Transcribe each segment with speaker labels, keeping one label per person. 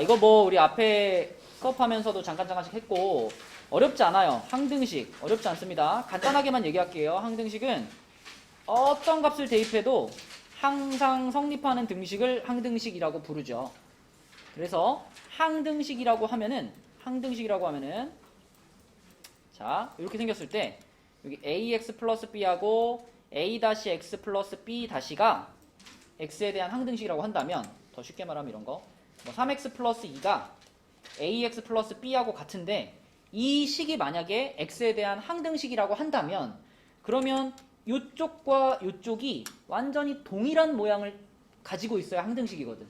Speaker 1: 이거 뭐 우리 앞에 수업하면서도 잠깐씩 했고 어렵지 않아요. 항등식 어렵지 않습니다. 간단하게만 얘기할게요. 항등식은 어떤 값을 대입해도 항상 성립하는 등식을 항등식이라고 부르죠. 그래서 항등식이라고 하면은 자 이렇게 생겼을 때 여기 ax 플러스 b하고 a-x 플러스 b-가 x에 대한 항등식이라고 한다면 더 쉽게 말하면 이런 거 뭐 3x 플러스 2가 ax 플러스 b하고 같은데 이 식이 만약에 x에 대한 항등식이라고 한다면 그러면 이쪽과 이쪽이 완전히 동일한 모양을 가지고 있어야 항등식이거든.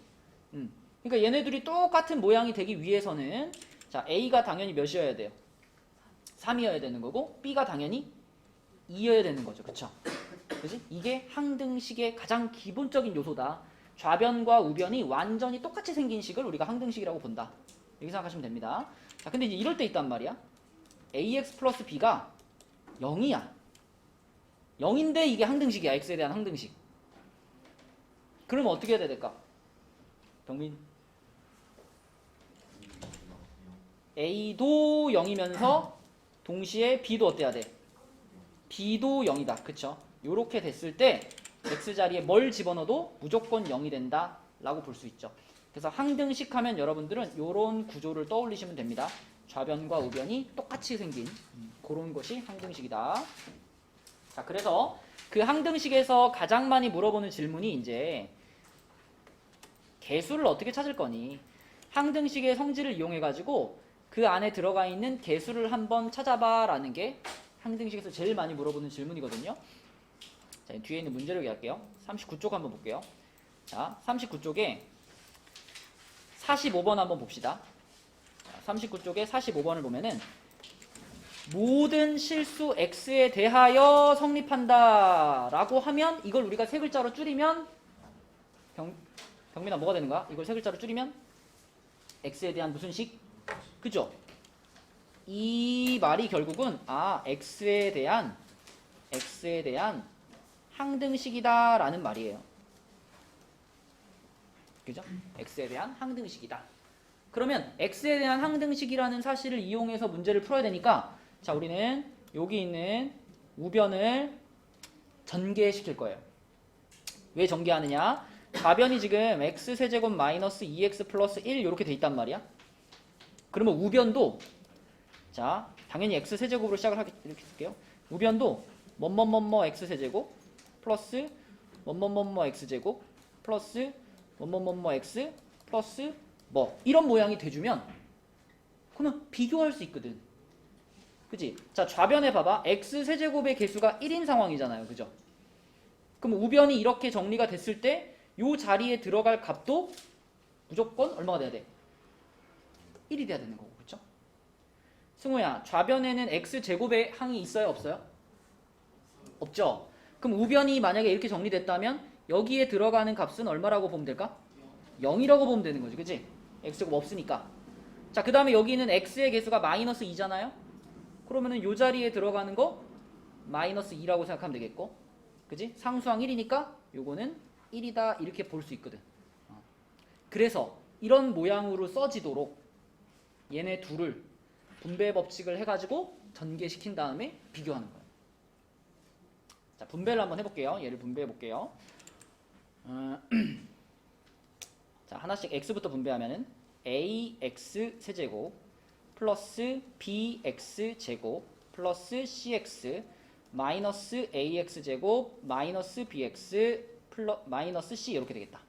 Speaker 1: 그러니까 얘네들이 똑같은 모양이 되기 위해서는 자 a가 당연히 몇이어야 돼요? 3이어야 되는 거고 b가 당연히 2여야 되는 거죠. 그쵸? 그지? 이게 항등식의 가장 기본적인 요소다. 좌변과 우변이 완전히 똑같이 생긴 식을 우리가 항등식이라고 본다. 이렇게 생각하시면 됩니다. 자, 근데 이제 이럴 때 있단 말이야. ax 플러스 b가 0이야. 0인데 이게 항등식이야. x에 대한 항등식. 그러면 어떻게 해야 될까? 병민. a도 0이면서 동시에 b도 어때야 돼? b도 0이다. 그쵸? 요렇게 됐을 때 x자리에 뭘 집어넣어도 무조건 0이 된다 라고 볼 수 있죠. 그래서 항등식 하면 여러분들은 요런 구조를 떠올리시면 됩니다. 좌변과 우변이 똑같이 생긴 그런 것이 항등식이다. 자, 그래서 그 항등식에서 가장 많이 물어보는 질문이 이제 개수를 어떻게 찾을 거니? 항등식의 성질을 이용해 가지고 그 안에 들어가 있는 개수를 한번 찾아봐 라는 게 항등식에서 제일 많이 물어보는 질문이거든요. 자, 뒤에 있는 문제를 할게요. 39쪽 한번 볼게요. 자, 39쪽에 45번 한번 봅시다. 39쪽에 45번을 보면은 모든 실수 x에 대하여 성립한다 라고 하면 이걸 우리가 세 글자로 줄이면 병민아 뭐가 되는 거야? 이걸 세 글자로 줄이면 x에 대한 무슨 식? 그죠? 이 말이 결국은 x에 대한 항등식이다 라는 말이에요. 그죠? x에 대한 항등식이다. 그러면 x에 대한 항등식이라는 사실을 이용해서 문제를 풀어야 되니까 자 우리는 여기 있는 우변을 전개시킬 거예요. 왜 전개하느냐? 좌변이 지금 x세제곱 마이너스 2x 플러스 1 이렇게 돼 있단 말이야. 그러면 우변도 자 당연히 x세제곱으로 시작을 이렇게 쓸게요. 우변도 뭐뭐뭐뭐 x세제곱 플러스 뭐뭐뭐뭐 x제곱 플러스 뭐뭐뭐뭐 x 플러스 뭐 이런 모양이 돼주면 그러면 비교할 수 있거든. 그치? 자 좌변에 봐봐. x세제곱의 개수가 1인 상황이잖아요. 그죠? 그럼 우변이 이렇게 정리가 됐을 때 요 자리에 들어갈 값도 무조건 얼마가 돼야 돼? 1이 돼야 되는 거고. 그쵸? 승우야 좌변에는 x제곱의 항이 있어요? 없어요? 없죠? 그럼 우변이 만약에 이렇게 정리됐다면 여기에 들어가는 값은 얼마라고 보면 될까? 0이라고 보면 되는 거지. 그치? x제곱 없으니까. 자, 그 다음에 여기는 x의 개수가 마이너스 2잖아요? 그러면은 요 자리에 들어가는 거 마이너스 2라고 생각하면 되겠고. 그치? 상수항 1이니까 요거는 1이다 이렇게 볼 수 있거든. 그래서 이런 모양으로 써지도록 얘네 둘을 분배 법칙을 해가지고 전개시킨 다음에 비교하는 거예요. 자, 분배를 한번 해볼게요. 얘를 분배해 볼게요. 자, 하나씩 x부터 분배하면은 ax 세제곱 플러스 bx 제곱 플러스 cx 마이너스 ax 제곱 마이너스 bx 마이너스 c 이렇게 되겠다.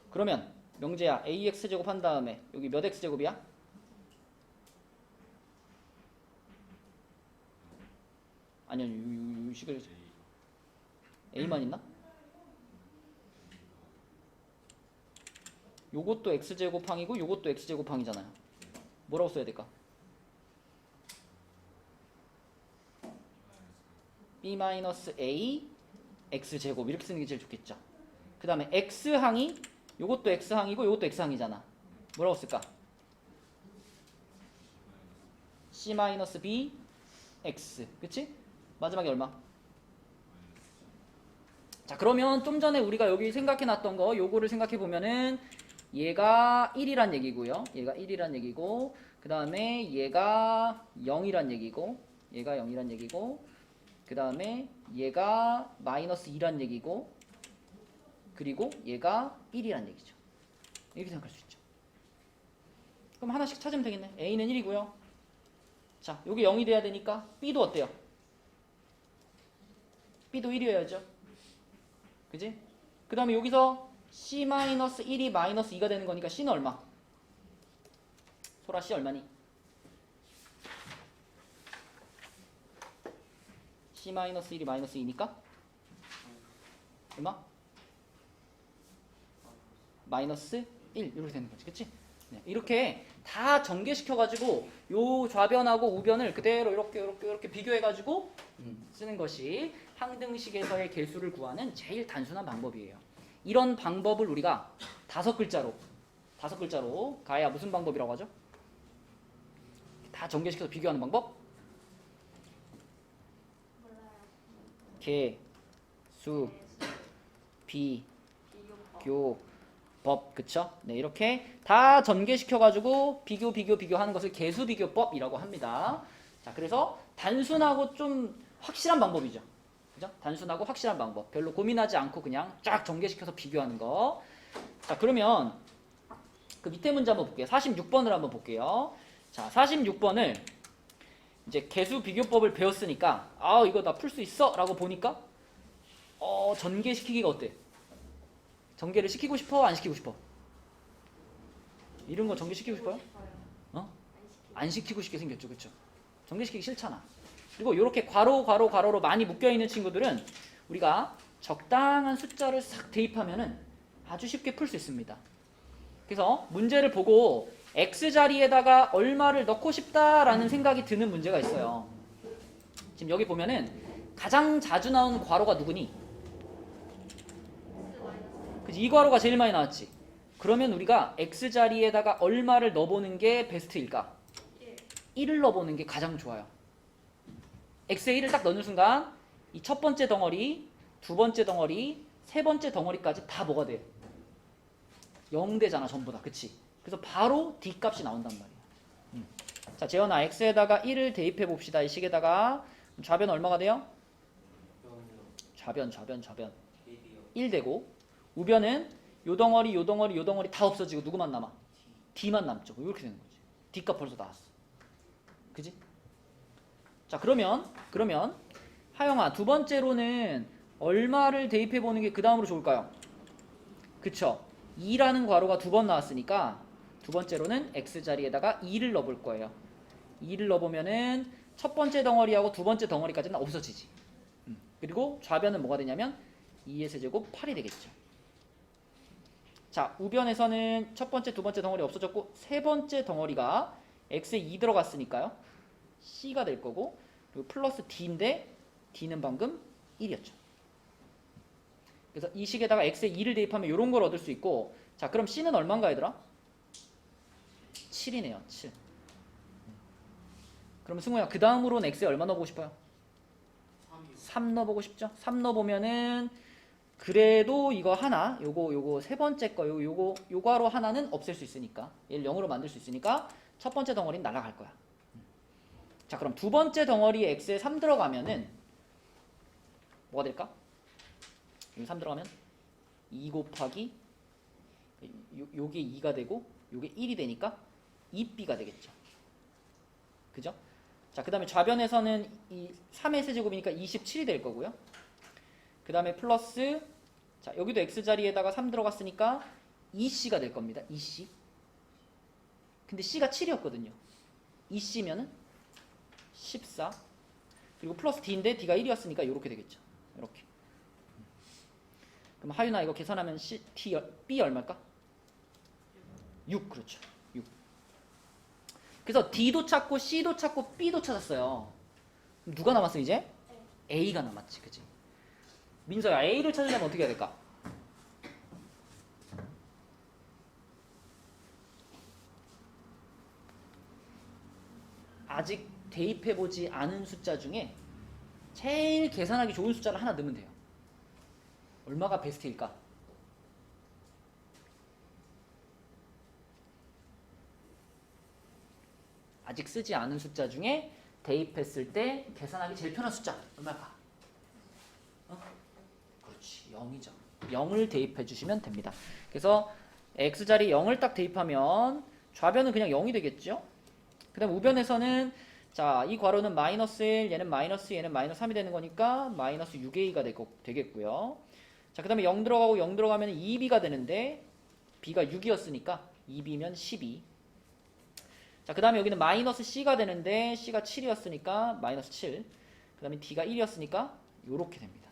Speaker 1: 그러면 명재야 ax 제곱 한 다음에 여기 몇 x 제곱이야? 아니요, 이 식을 a만 있나? 요것도 x제곱항이고 요것도 x제곱항이잖아요. 뭐라고 써야 될까? b-a x제곱 이렇게 쓰는 게 제일 좋겠죠. 그 다음에 x항이 요것도 x항이고 요것도 x항이잖아. 뭐라고 쓸까? c-b x 그치? 마지막에 얼마? 자 그러면 좀 전에 우리가 여기 생각해놨던 거 요거를 생각해보면은 얘가 1이란 얘기고요. 얘가 1이란 얘기고 그 다음에 얘가 0이란 얘기고 얘가 0이란 얘기고 그 다음에 얘가 마이너스 2란 얘기고 그리고 얘가 1이란 얘기죠. 이렇게 생각할 수 있죠. 그럼 하나씩 찾으면 되겠네. A는 1이고요. 자, 여기 0이 돼야 되니까 B도 어때요? B도 1이어야죠. 그지? 그 다음에 여기서 C-1이 마이너스 2가 되는 거니까 C는 얼마? 소라 C 얼마니? C-1이 마이너스 2니까 얼마? 마이너스 1 이렇게 되는 거지. 그치? 네, 이렇게 다 전개시켜가지고 요 좌변하고 우변을 그대로 이렇게 비교해가지고 쓰는 것이 항등식에서의 개수를 구하는 제일 단순한 방법이에요. 이런 방법을 우리가 다섯 글자로 가야 무슨 방법이라고 하죠? 다 전개시켜서 비교하는 방법? 개, 수, 비, 교, 법, 그쵸? 네, 이렇게 다 전개시켜가지고 비교하는 것을 개수비교법이라고 합니다. 자, 그래서 단순하고 좀 확실한 방법이죠. 그죠? 단순하고 확실한 방법. 별로 고민하지 않고 그냥 쫙 전개시켜서 비교하는 거. 자, 그러면 그 밑에 문제 한번 볼게요. 46번을 한번 볼게요. 자, 46번을 이제 개수비교법을 배웠으니까 아, 이거 나 풀 수 있어! 라고 보니까 전개시키기가 어때? 전개를 시키고 싶어? 안 시키고 싶어? 이런 거 전개시키고 싶어요? 안 시키고 싶게 생겼죠. 그쵸? 전개시키기 싫잖아. 그리고 이렇게 괄호로 많이 묶여있는 친구들은 우리가 적당한 숫자를 싹 대입하면은 아주 쉽게 풀 수 있습니다. 그래서 문제를 보고 X자리에다가 얼마를 넣고 싶다라는 생각이 드는 문제가 있어요. 지금 여기 보면은 가장 자주 나오는 괄호가 누구니? 그치? 이 괄호가 제일 많이 나왔지. 그러면 우리가 X자리에다가 얼마를 넣어보는 게 베스트일까? 1을 넣어보는 게 가장 좋아요. X에 1을 딱 넣는 순간 이 첫 번째 덩어리, 두 번째 덩어리, 세 번째 덩어리까지 다 뭐가 돼? 0되잖아 전부 다. 그치? 그래서 바로 D값이 나온단 말이야. 자, 재현아 X에다가 1을 대입해 봅시다. 이 식에다가 좌변 얼마가 돼요? 좌변 1 되고 우변은 요 덩어리 다 없어지고 누구만 남아? D만 남죠. 이렇게 되는 거지. D값 벌써 나왔어. 그지? 자, 그러면 하영아 두 번째로는 얼마를 대입해 보는 게 그 다음으로 좋을까요? 그쵸? 2라는 괄호가 두 번 나왔으니까 두 번째로는 X자리에다가 2를 넣어볼 거예요. 2를 넣어보면은 첫 번째 덩어리하고 두 번째 덩어리까지는 없어지지. 그리고 좌변은 뭐가 되냐면 2의 세제곱 8이 되겠죠. 자, 우변에서는 첫 번째, 두 번째 덩어리 없어졌고 세 번째 덩어리가 X에 2 들어갔으니까요. C가 될 거고 그리고 플러스 D인데 D는 방금 1이었죠. 그래서 이 식에다가 X에 2를 대입하면 이런 걸 얻을 수 있고 자, 그럼 C는 얼마인가 얘들아? 7이네요. 7. 그럼 승우야 그 다음으로는 X에 얼마 넣어보고 싶어요? 3 넣어보고 싶죠? 3 넣어보면은 그래도 이거 하나 요거 세 번째 거 요거로 하나는 없앨 수 있으니까 얘를 0으로 만들 수 있으니까 첫 번째 덩어리는 날아갈 거야. 자, 그럼 두 번째 덩어리에 X에 3 들어가면은 뭐가 될까? 여기 3 들어가면 2 곱하기 요게 2가 되고 요게 1이 되니까 2B가 되겠죠. 그죠? 자, 그 다음에 좌변에서는 이 3의 세제곱이니까 27이 될 거고요. 그 다음에 플러스 자, 여기도 X자리에다가 3 들어갔으니까 2C가 될 겁니다. 2C. 근데 C가 7이었거든요. 2C면은 14. 그리고 플러스 D인데 D가 1이었으니까 이렇게 되겠죠. 이렇게. 그럼 하윤아 이거 계산하면 B 얼마일까? 6. 그렇죠. 6. 그래서 D도 찾고 C도 찾고 B도 찾았어요. 그럼 누가 남았어 이제? A가 남았지. 그치? 민서야 A를 찾으려면 어떻게 해야 될까? 아직 대입해보지 않은 숫자 중에 제일 계산하기 좋은 숫자를 하나 넣으면 돼요. 얼마가 베스트일까? 아직 쓰지 않은 숫자 중에 대입했을 때 계산하기 제일 편한 숫자 얼마일까? 그렇지, 0이죠. 0을 대입해 주시면 됩니다. 그래서 x자리 0을 딱 대입하면 좌변은 그냥 0이 되겠죠? 그 다음 우변에서는 자, 이 괄호는 마이너스 1, 얘는 마이너스 2, 얘는 마이너스 3이 되는 거니까 마이너스 6a가 되겠고요. 자, 그 다음에 0 들어가고 0 들어가면 2b가 되는데 b가 6이었으니까 2b면 12. 자, 그 다음에 여기는 마이너스 c가 되는데 c가 7이었으니까 마이너스 7. 그 다음에 d가 1이었으니까 요렇게 됩니다.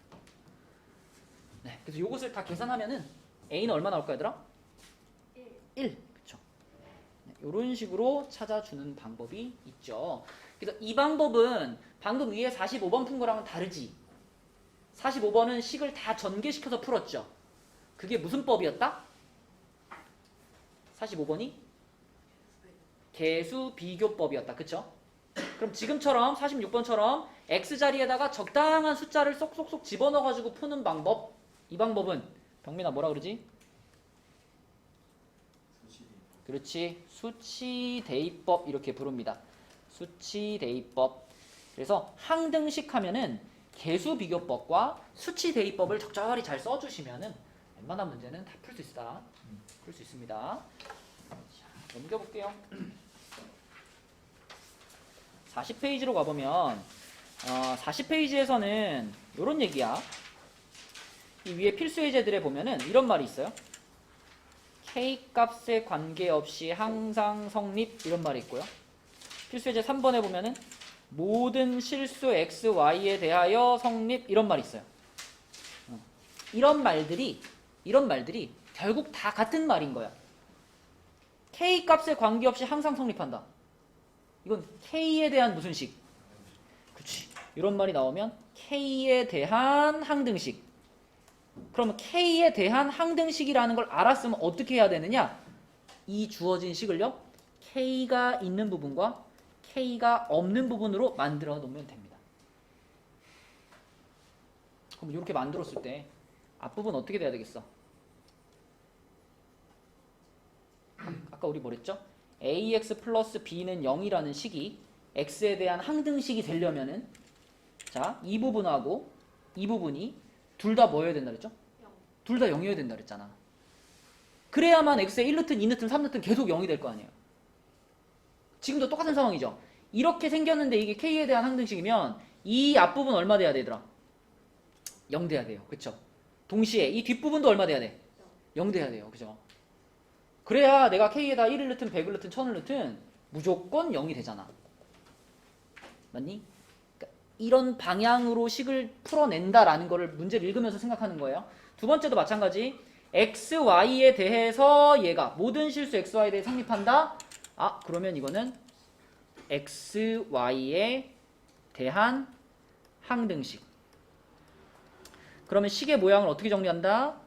Speaker 1: 네, 그래서 요것을 다 계산하면은 a는 얼마 나올까 얘들아? 1. 그쵸? 네, 요런 식으로 찾아주는 방법이 있죠. 그래서 이 방법은 방금 위에 45번 푼 거랑은 다르지. 45번은 식을 다 전개시켜서 풀었죠. 그게 무슨 법이었다? 45번이 계수 비교법이었다. 그쵸? 그럼 지금처럼 46번처럼 x자리에다가 적당한 숫자를 쏙쏙쏙 집어넣어가지고 푸는 방법, 이 방법은 병민아 뭐라 그러지? 그렇지, 수치대입법 이렇게 부릅니다. 수치대입법. 그래서 항등식 하면은 계수비교법과 수치대입법을 적절히 잘 써주시면은 웬만한 문제는 다 풀 수 있다. 풀 수 있습니다. 자, 넘겨볼게요. 40페이지로 가보면 40페이지에서는 이런 얘기야. 이 위에 필수 예제들에 보면은 이런 말이 있어요. K값에 관계없이 항상 성립 이런 말이 있고요. 필수 예제 3번에 보면은 모든 실수 x, y에 대하여 성립 이런 말이 있어요. 이런 말들이 결국 다 같은 말인 거야. K값에 관계없이 항상 성립한다. 이건 K에 대한 무슨 식? 그렇지. 이런 말이 나오면 K에 대한 항등식. 그러면 K에 대한 항등식이라는 걸 알았으면 어떻게 해야 되느냐? 이 주어진 식을요, K가 있는 부분과 K가 없는 부분으로 만들어 놓으면 됩니다. 그럼 이렇게 만들었을 때 앞부분 어떻게 돼야 되겠어? 아까 우리 뭐랬죠? ax 플러스 b는 0이라는 식이 x에 대한 항등식이 되려면은 자, 이 부분하고 이 부분이 둘 다 뭐여야 된다 그랬죠? 둘 다 0이어야 된다 그랬잖아. 그래야만 x의 1루튼, 2루튼, 3루튼 계속 0이 될 거 아니에요. 지금도 똑같은 상황이죠. 이렇게 생겼는데 이게 k에 대한 항등식이면 이 앞부분 얼마 돼야 되더라? 0 돼야 돼요. 그쵸? 동시에 이 뒷부분도 얼마 돼야 돼? 0 돼야 돼요. 그죠? 그래야 내가 k에다 1을 넣든 100을 넣든 1000을 넣든 무조건 0이 되잖아. 맞니? 그러니까 이런 방향으로 식을 풀어낸다라는 거를 문제를 읽으면서 생각하는 거예요. 두 번째도 마찬가지. x, y에 대해서 얘가 모든 실수 x, y에 대해 성립한다. 아, 그러면 이거는 x, y에 대한 항등식. 그러면 식의 모양을 어떻게 정리한다?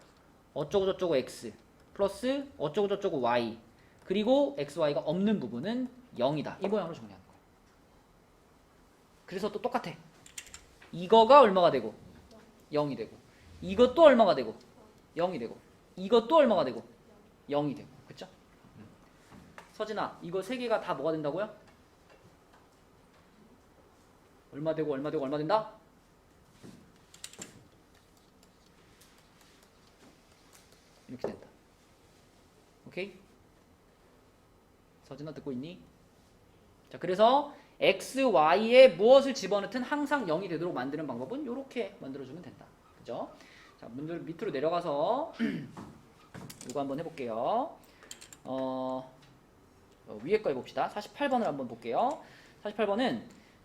Speaker 1: 어쩌고저쩌고 x 플러스 어쩌고저쩌고 y 그리고 x, y가 없는 부분은 0이다. 이 모양으로 정리하는 거예요. 그래서 또 똑같아. 이거가 얼마가 되고 0이 되고 이것도 얼마가 되고 0이 되고 이것도 얼마가 되고 0이 되고 그쵸? 서진아, 이거 세 개가 다 뭐가 된다고요? 얼마 되고 얼마 되고 얼마 된다? 이렇게 된다. 오케이? 서진아 듣고 있니? 자, 그래서 x, y에 무엇을 집어넣든 항상 0이 되도록 만드는 방법은 이렇게 만들어주면 된다. 그죠? 자, 문들 밑으로 내려가서 이거 한번 해볼게요. 위에 거 해봅시다. 48번을 한번 볼게요. 48번은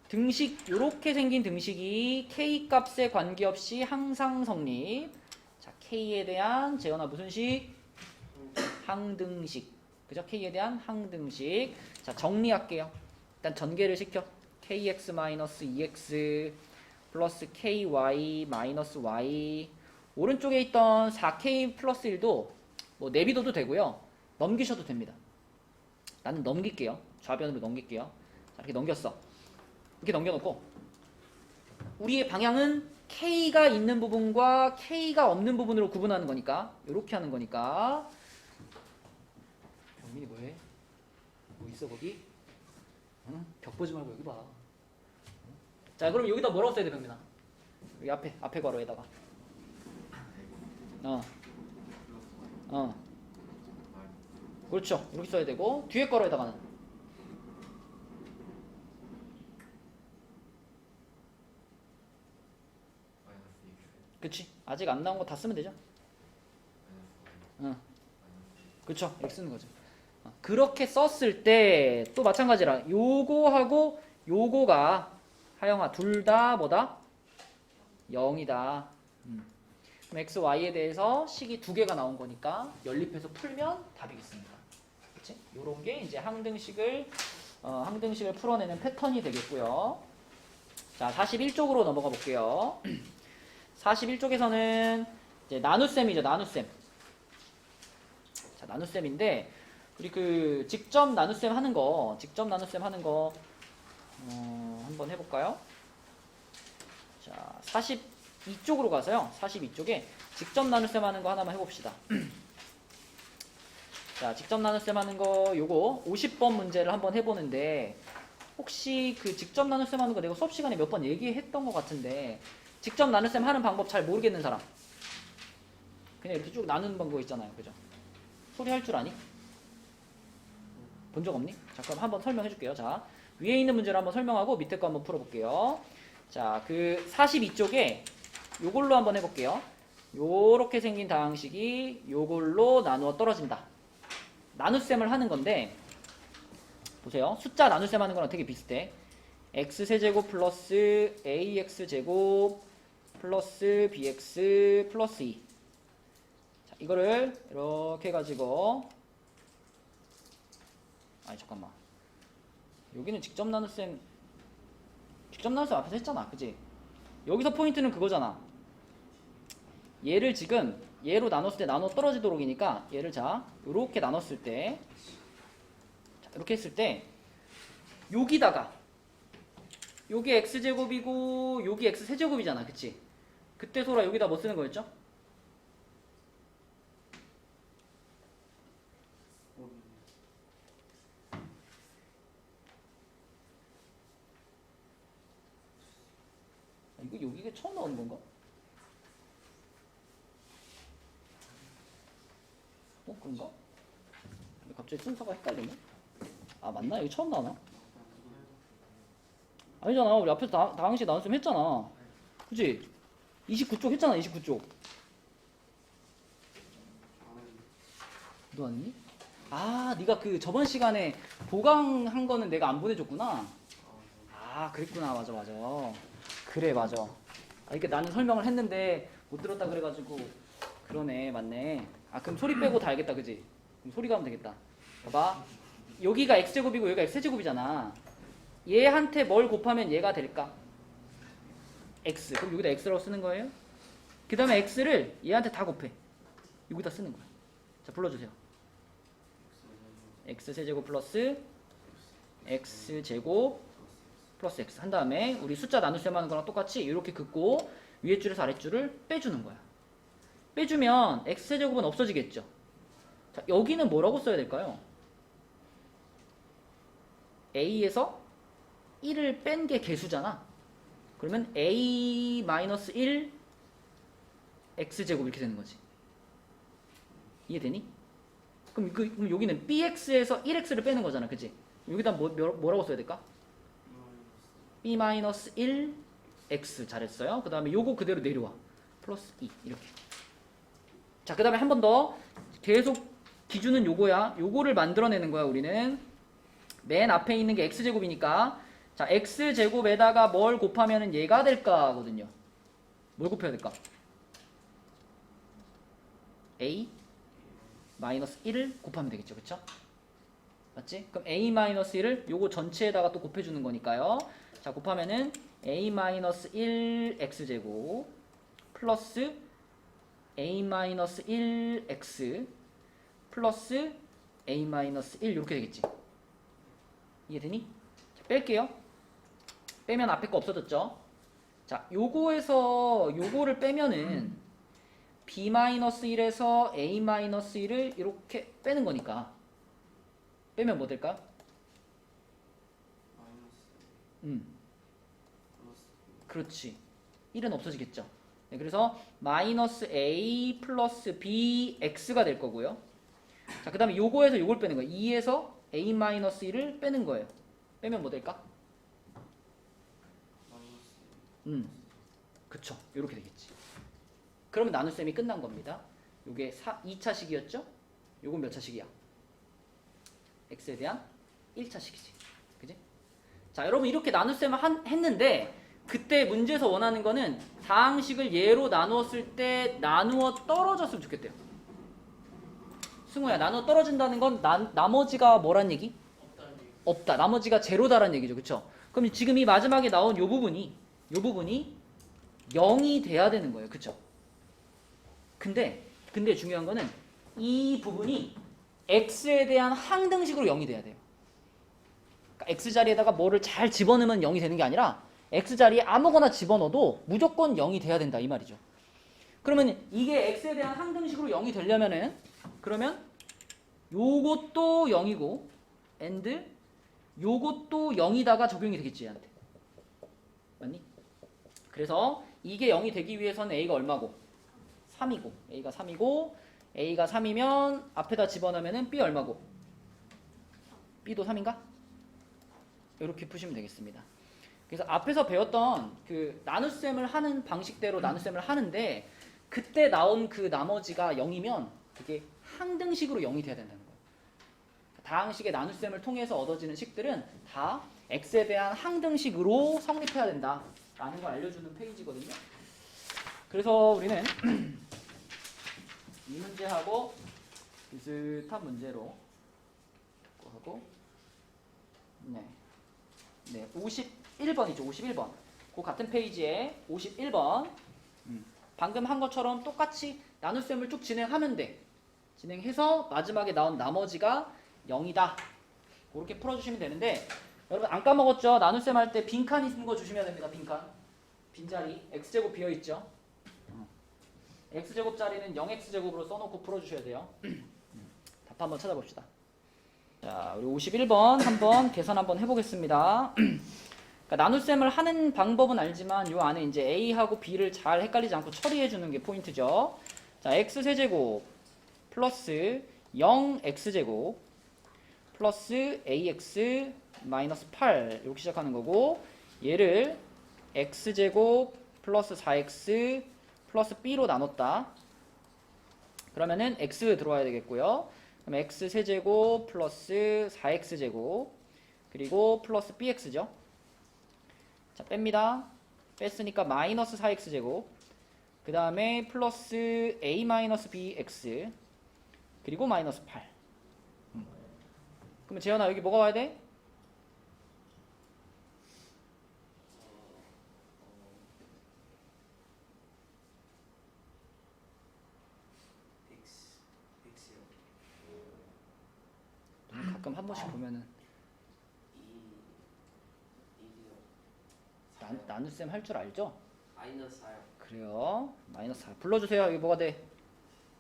Speaker 1: 등식, 이렇게 생긴 등식이 k 값에 관계없이 항상 성립. 자, k에 대한 재현아 무슨 식? 항등식. 그죠? k에 대한 항등식. 자, 정리할게요. 일단 전개를 시켜. kx-2x 플러스 ky y 오른쪽에 있던 4k 플러스 1도 뭐 내비둬도 되고요. 넘기셔도 됩니다. 나는 넘길게요. 좌변으로 넘길게요. 자, 이렇게 넘겼어. 이렇게 넘겨놓고 우리의 방향은 k가 있는 부분과 k가 없는 부분으로 구분하는 거니까 이렇게 하는 거니까 병민이 뭐해? 뭐 있어 거기? 응? 벽 보지 말고 여기 봐. 자, 그럼 여기다 뭐라고 써야 돼, 병민아? 여기 앞에 괄호에다가. 그렇죠. 이렇게 써야 되고, 뒤에 괄호에다가는. 그치. 아직 안 나온 거 다 쓰면 되죠? 그쵸. 이렇게 쓰는 거죠. 그렇게 썼을 때, 또 마찬가지라. 요거하고 요거가, 하영아, 둘 다 뭐다? 0이다. 그럼 x, y에 대해서 식이 두 개가 나온 거니까 연립해서 풀면 답이겠습니다. 그치? 요런 게 이제 항등식을 풀어내는 패턴이 되겠고요. 자, 41쪽으로 넘어가 볼게요. 41쪽에서는 이제 나눗셈이죠, 나눗셈. 자, 나눗셈인데, 우리 그 직접 나눗셈 하는 거, 한번 해볼까요? 자, 42쪽으로 가서요. 42쪽에 직접 나눗셈 하는 거 하나만 해봅시다. 자, 직접 나눗셈 하는 거 요거 50번 문제를 한번 해보는데, 혹시 그 직접 나눗셈 하는 거 내가 수업 시간에 몇 번 얘기했던 것 같은데, 직접 나눗셈 하는 방법 잘 모르겠는 사람, 그냥 이렇게 쭉 나누는 방법 있잖아요, 그죠? 소리 할 줄 아니? 본 적 없니? 자, 그럼 한번 설명해 줄게요. 자, 위에 있는 문제를 한번 설명하고 밑에 거 한번 풀어볼게요. 자, 그 42쪽에 요걸로 한번 해볼게요. 요렇게 생긴 다항식이 요걸로 나누어 떨어진다. 나눗셈을 하는 건데, 보세요. 숫자 나눗셈 하는 거랑 되게 비슷해. x세제곱 플러스 ax제곱 플러스 bx 플러스 2. 자, 이거를 이렇게 해가지고, 아니 잠깐만, 여기는 직접 나눗셈 앞에서 했잖아, 그지? 여기서 포인트는 그거잖아. 얘를 지금 얘로 나눴을 때 나눠 떨어지도록이니까, 얘를 자 이렇게 나눴을 때, 자, 이렇게 했을 때 여기다가 여기 x제곱이고 여기 x세제곱이잖아, 그치? 그때 소라 여기다 뭐 쓰는 거였죠? 이거 여기가 처음 나오는 건가? 그런가? 갑자기 순서가 헷갈리네? 아, 맞나? 여기 처음 나오나? 아니잖아. 우리 앞에서 다항식 나눴으면 했잖아. 그치? 29쪽 했잖아, 29쪽. 너 안 했니? 아, 네가 그 저번 시간에 보강한 거는 내가 안 보내줬구나. 아, 그랬구나. 맞아. 그래, 맞아. 아, 이게 나는 설명을 했는데 못 들었다 그래가지고. 그러네, 맞네. 아, 그럼 소리 빼고 다 알겠다, 그지? 그럼 소리가 하면 되겠다. 봐봐. 여기가 x제곱이고 여기가 x세제곱이잖아. 얘한테 뭘 곱하면 얘가 될까? x. 그럼 여기다 x라고 쓰는 거예요. 그 다음에 x를 얘한테 다 곱해. 여기다 쓰는 거야. 자, 불러주세요. x세제곱 플러스 x제곱 플러스 x 한 다음에 우리 숫자 나눗셈 하는 거랑 똑같이 이렇게 긋고 위에 줄에서 아래 줄을 빼주는 거야. 빼주면 x제곱은 없어지겠죠. 자, 여기는 뭐라고 써야 될까요? a에서 1을 뺀 게 개수잖아. 그러면 a-1 x제곱 이렇게 되는 거지. 이해되니? 그럼 여기는 bx에서 1x를 빼는 거잖아, 그치? 여기다 뭐라고 써야 될까? b-1 x. 잘했어요. 그 다음에 요거 그대로 내려와. 플러스 2 이렇게. 자, 그 다음에 한 번 더. 계속 기준은 요거야. 요거를 만들어내는 거야, 우리는. 맨 앞에 있는 게 x제곱이니까, 자, x제곱에다가 뭘 곱하면 얘가 될까 하거든요. 뭘 곱해야 될까? a 마이너스 1을 곱하면 되겠죠, 그쵸? 맞지? 그럼 a 마이너스 1을 요거 전체에다가 또 곱해주는 거니까요. 자, 곱하면은 a 마이너스 1 x제곱 플러스 a 마이너스 1 x 플러스 a 마이너스 1 이렇게 되겠지. 이해되니? 자, 뺄게요. 빼면 앞에 거 없어졌죠? 자, 요거에서 요거를 빼면은 b-1에서 a-1을 이렇게 빼는 거니까, 빼면 뭐 될까? 그렇지. 1은 없어지겠죠. 네, 그래서 마이너스 a 플러스 b x가 될 거고요. 자, 그 다음에 요거에서 요걸 빼는 거예요. 2에서 a 마이너스 1을 빼는 거예요. 빼면 뭐 될까? 그쵸. 요렇게 되겠지. 그러면 나눗셈이 끝난 겁니다. 요게 2차식이었죠? 요건 몇 차식이야? x에 대한 1차식이지. 그지? 자, 여러분 이렇게 나눗셈을 했는데 그때 문제에서 원하는 거는 다항식을 예로 나누었을 때 나누어 떨어졌으면 좋겠대요. 승우야, 나누어 떨어진다는 건 나머지가 뭐란 얘기? 없다. 나머지가 제로다란 얘기죠. 그쵸? 그럼 지금 이 마지막에 나온 요 부분이 0이 돼야 되는 거예요. 그쵸? 근데 중요한 거는 이 부분이 x에 대한 항등식으로 0이 돼야 돼요. 그러니까 x자리에다가 뭐를 잘 집어넣으면 0이 되는 게 아니라 x자리에 아무거나 집어넣어도 무조건 0이 돼야 된다 이 말이죠. 그러면 이게 x에 대한 항등식으로 0이 되려면은 그러면 요것도 0이고 and 요것도 0이다가 적용이 되겠지 얘한테. 맞니? 그래서 이게 0이 되기 위해서는 a가 얼마고? 3이고 a가 3이고 a가 3이면 앞에다 집어넣으면 b 얼마고? b도 3인가? 이렇게 푸시면 되겠습니다. 그래서 앞에서 배웠던 그 나눗셈을 하는 방식대로 나눗셈을 하는데 그때 나온 그 나머지가 0이면 그게 항등식으로 0이 돼야 된다는 거예요. 다항식의 나눗셈을 통해서 얻어지는 식들은 다 x에 대한 항등식으로 성립해야 된다라는 걸 알려주는 페이지거든요. 그래서 우리는 이 문제하고 비슷한 문제로 하고 네 51번이죠. 51번. 그 같은 페이지에 51번 방금 한 것처럼 똑같이 나눗셈을 쭉 진행하면 돼. 진행해서 마지막에 나온 나머지가 0이다. 그렇게 풀어주시면 되는데 여러분 안 까먹었죠? 나눗셈 할 때 빈칸 있는 거 주시면 됩니다. 빈칸. 빈자리. x제곱 비어있죠? x제곱 자리는 0x제곱으로 써놓고 풀어주셔야 돼요. 답 한번 찾아봅시다. 자, 우리 51번 한번 계산 한번 해보겠습니다. 그러니까 나눗셈을 하는 방법은 알지만 요 안에 이제 a하고 b를 잘 헷갈리지 않고 처리해주는 게 포인트죠. 자, x세제곱 플러스 0x제곱 플러스 ax 마이너스 8 이렇게 시작하는 거고 얘를 x제곱 플러스 4x 플러스 b로 나눴다. 그러면은 x 들어와야 되겠고요. 그럼 x세제곱 플러스 4x제곱 그리고 플러스 bx죠. 자, 뺍니다. 뺐으니까 마이너스 4x제곱 그 다음에 플러스 a 마이너스 bx 그리고 마이너스 8 그러면 재현아 여기 뭐가 와야 돼? 가끔 한 번씩 보면은 나눗셈 할 줄 알죠?
Speaker 2: 마이너스 4요.
Speaker 1: 그래요. 마이너스 4 불러주세요. 여기 뭐가 돼?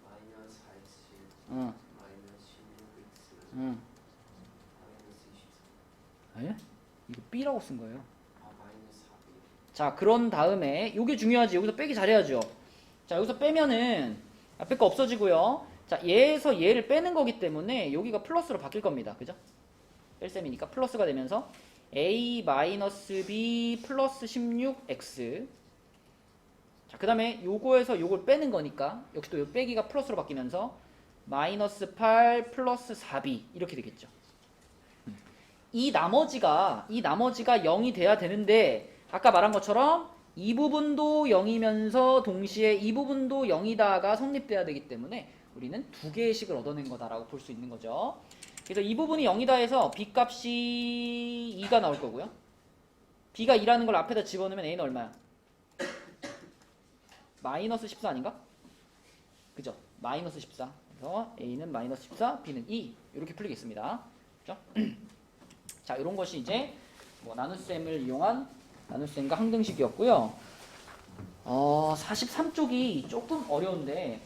Speaker 2: 마이너스 4x
Speaker 1: 응.
Speaker 2: 마이너스 16x
Speaker 1: 응.
Speaker 2: 마이너스 24.
Speaker 1: 에? 이거 B라고 쓴 거예요.
Speaker 2: 아 마이너스 4b.
Speaker 1: 자, 그런 다음에 이게 중요하지. 여기서 빼기 잘해야죠. 자, 여기서 빼면은 앞에 거 없어지고요. 자, 얘에서 얘를 빼는 거기 때문에 여기가 플러스로 바뀔 겁니다. 그죠? 뺄셈이니까 플러스가 되면서 a 마이너스 b 플러스 16x 자, 그 다음에 요거에서 요걸 빼는 거니까 역시 또 요 빼기가 플러스로 바뀌면서 마이너스 8 플러스 4b 이렇게 되겠죠. 이 나머지가 0이 돼야 되는데 아까 말한 것처럼 이 부분도 0이면서 동시에 이 부분도 0이다가 성립돼야 되기 때문에 우리는 두 개의 식을 얻어낸 거다라고 볼 수 있는 거죠. 그래서 이 부분이 0이다 해서 b 값이 2가 나올 거고요. b가 2라는 걸 앞에다 집어넣으면 a는 얼마야? 마이너스 14 아닌가? 그죠? 마이너스 14. 그래서 a는 마이너스 14, b는 2 이렇게 풀리겠습니다. 그죠? 자, 이런 것이 이제 뭐 나눗셈을 이용한 나눗셈과 항등식이었고요. 43쪽이 조금 어려운데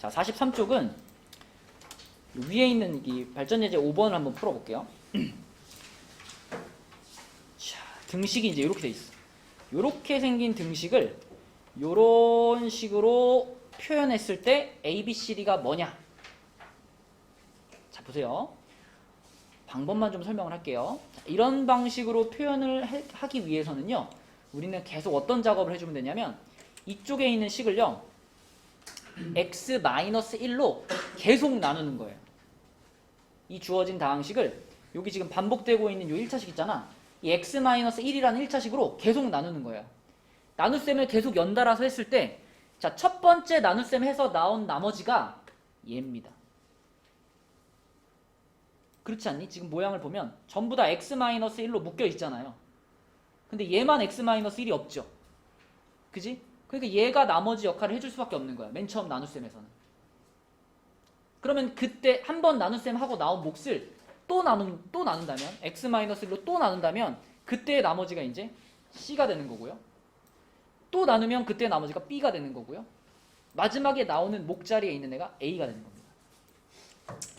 Speaker 1: 자, 43쪽은 위에 있는 이 발전예제 5번을 한번 풀어볼게요. 등식이 이제 이렇게 돼 있어. 이렇게 생긴 등식을 이런 식으로 표현했을 때 A, B, C, D가 뭐냐? 자, 보세요. 방법만 좀 설명을 할게요. 이런 방식으로 표현을 하기 위해서는요, 우리는 계속 어떤 작업을 해주면 되냐면, 이쪽에 있는 식을요, x-1로 계속 나누는 거예요. 이 주어진 다항식을, 여기 지금 반복되고 있는 이 1차식 있잖아. 이 x-1이라는 1차식으로 계속 나누는 거예요. 나눗셈을 계속 연달아서 했을 때, 자, 첫 번째 나눗셈 해서 나온 나머지가 얘입니다. 그렇지 않니? 지금 모양을 보면 전부 다 x-1로 묶여 있잖아요. 근데 얘만 x-1이 없죠. 그지? 그러니까 얘가 나머지 역할을 해줄 수밖에 없는 거야. 맨 처음 나눗셈에서는. 그러면 그때 한 번 나눗셈 하고 나온 몫을 또 나눈다면 x-1로 또 나눈다면 그때의 나머지가 이제 c가 되는 거고요. 또 나누면 그때의 나머지가 b가 되는 거고요. 마지막에 나오는 목 자리에 있는 애가 a가 되는 겁니다.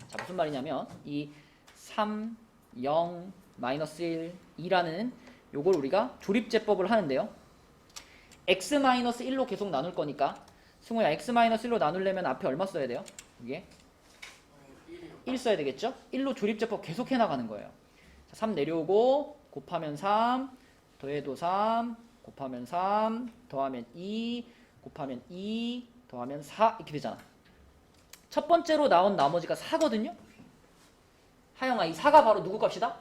Speaker 1: 자, 무슨 말이냐면 이 3, 0, -1, 2라는 요걸 우리가 조립제법을 하는데요. x-1로 계속 나눌 거니까 승우야, x-1로 나누려면 앞에 얼마 써야 돼요? 이게 1 써야 되겠죠? 1로 조립제법 계속 해나가는 거예요. 자, 3 내려오고 곱하면 3 더해도 3 곱하면 3 더하면 2 곱하면 2 더하면 4 이렇게 되잖아. 첫 번째로 나온 나머지가 4거든요. 하영아, 이 4가 바로 누구 값이다?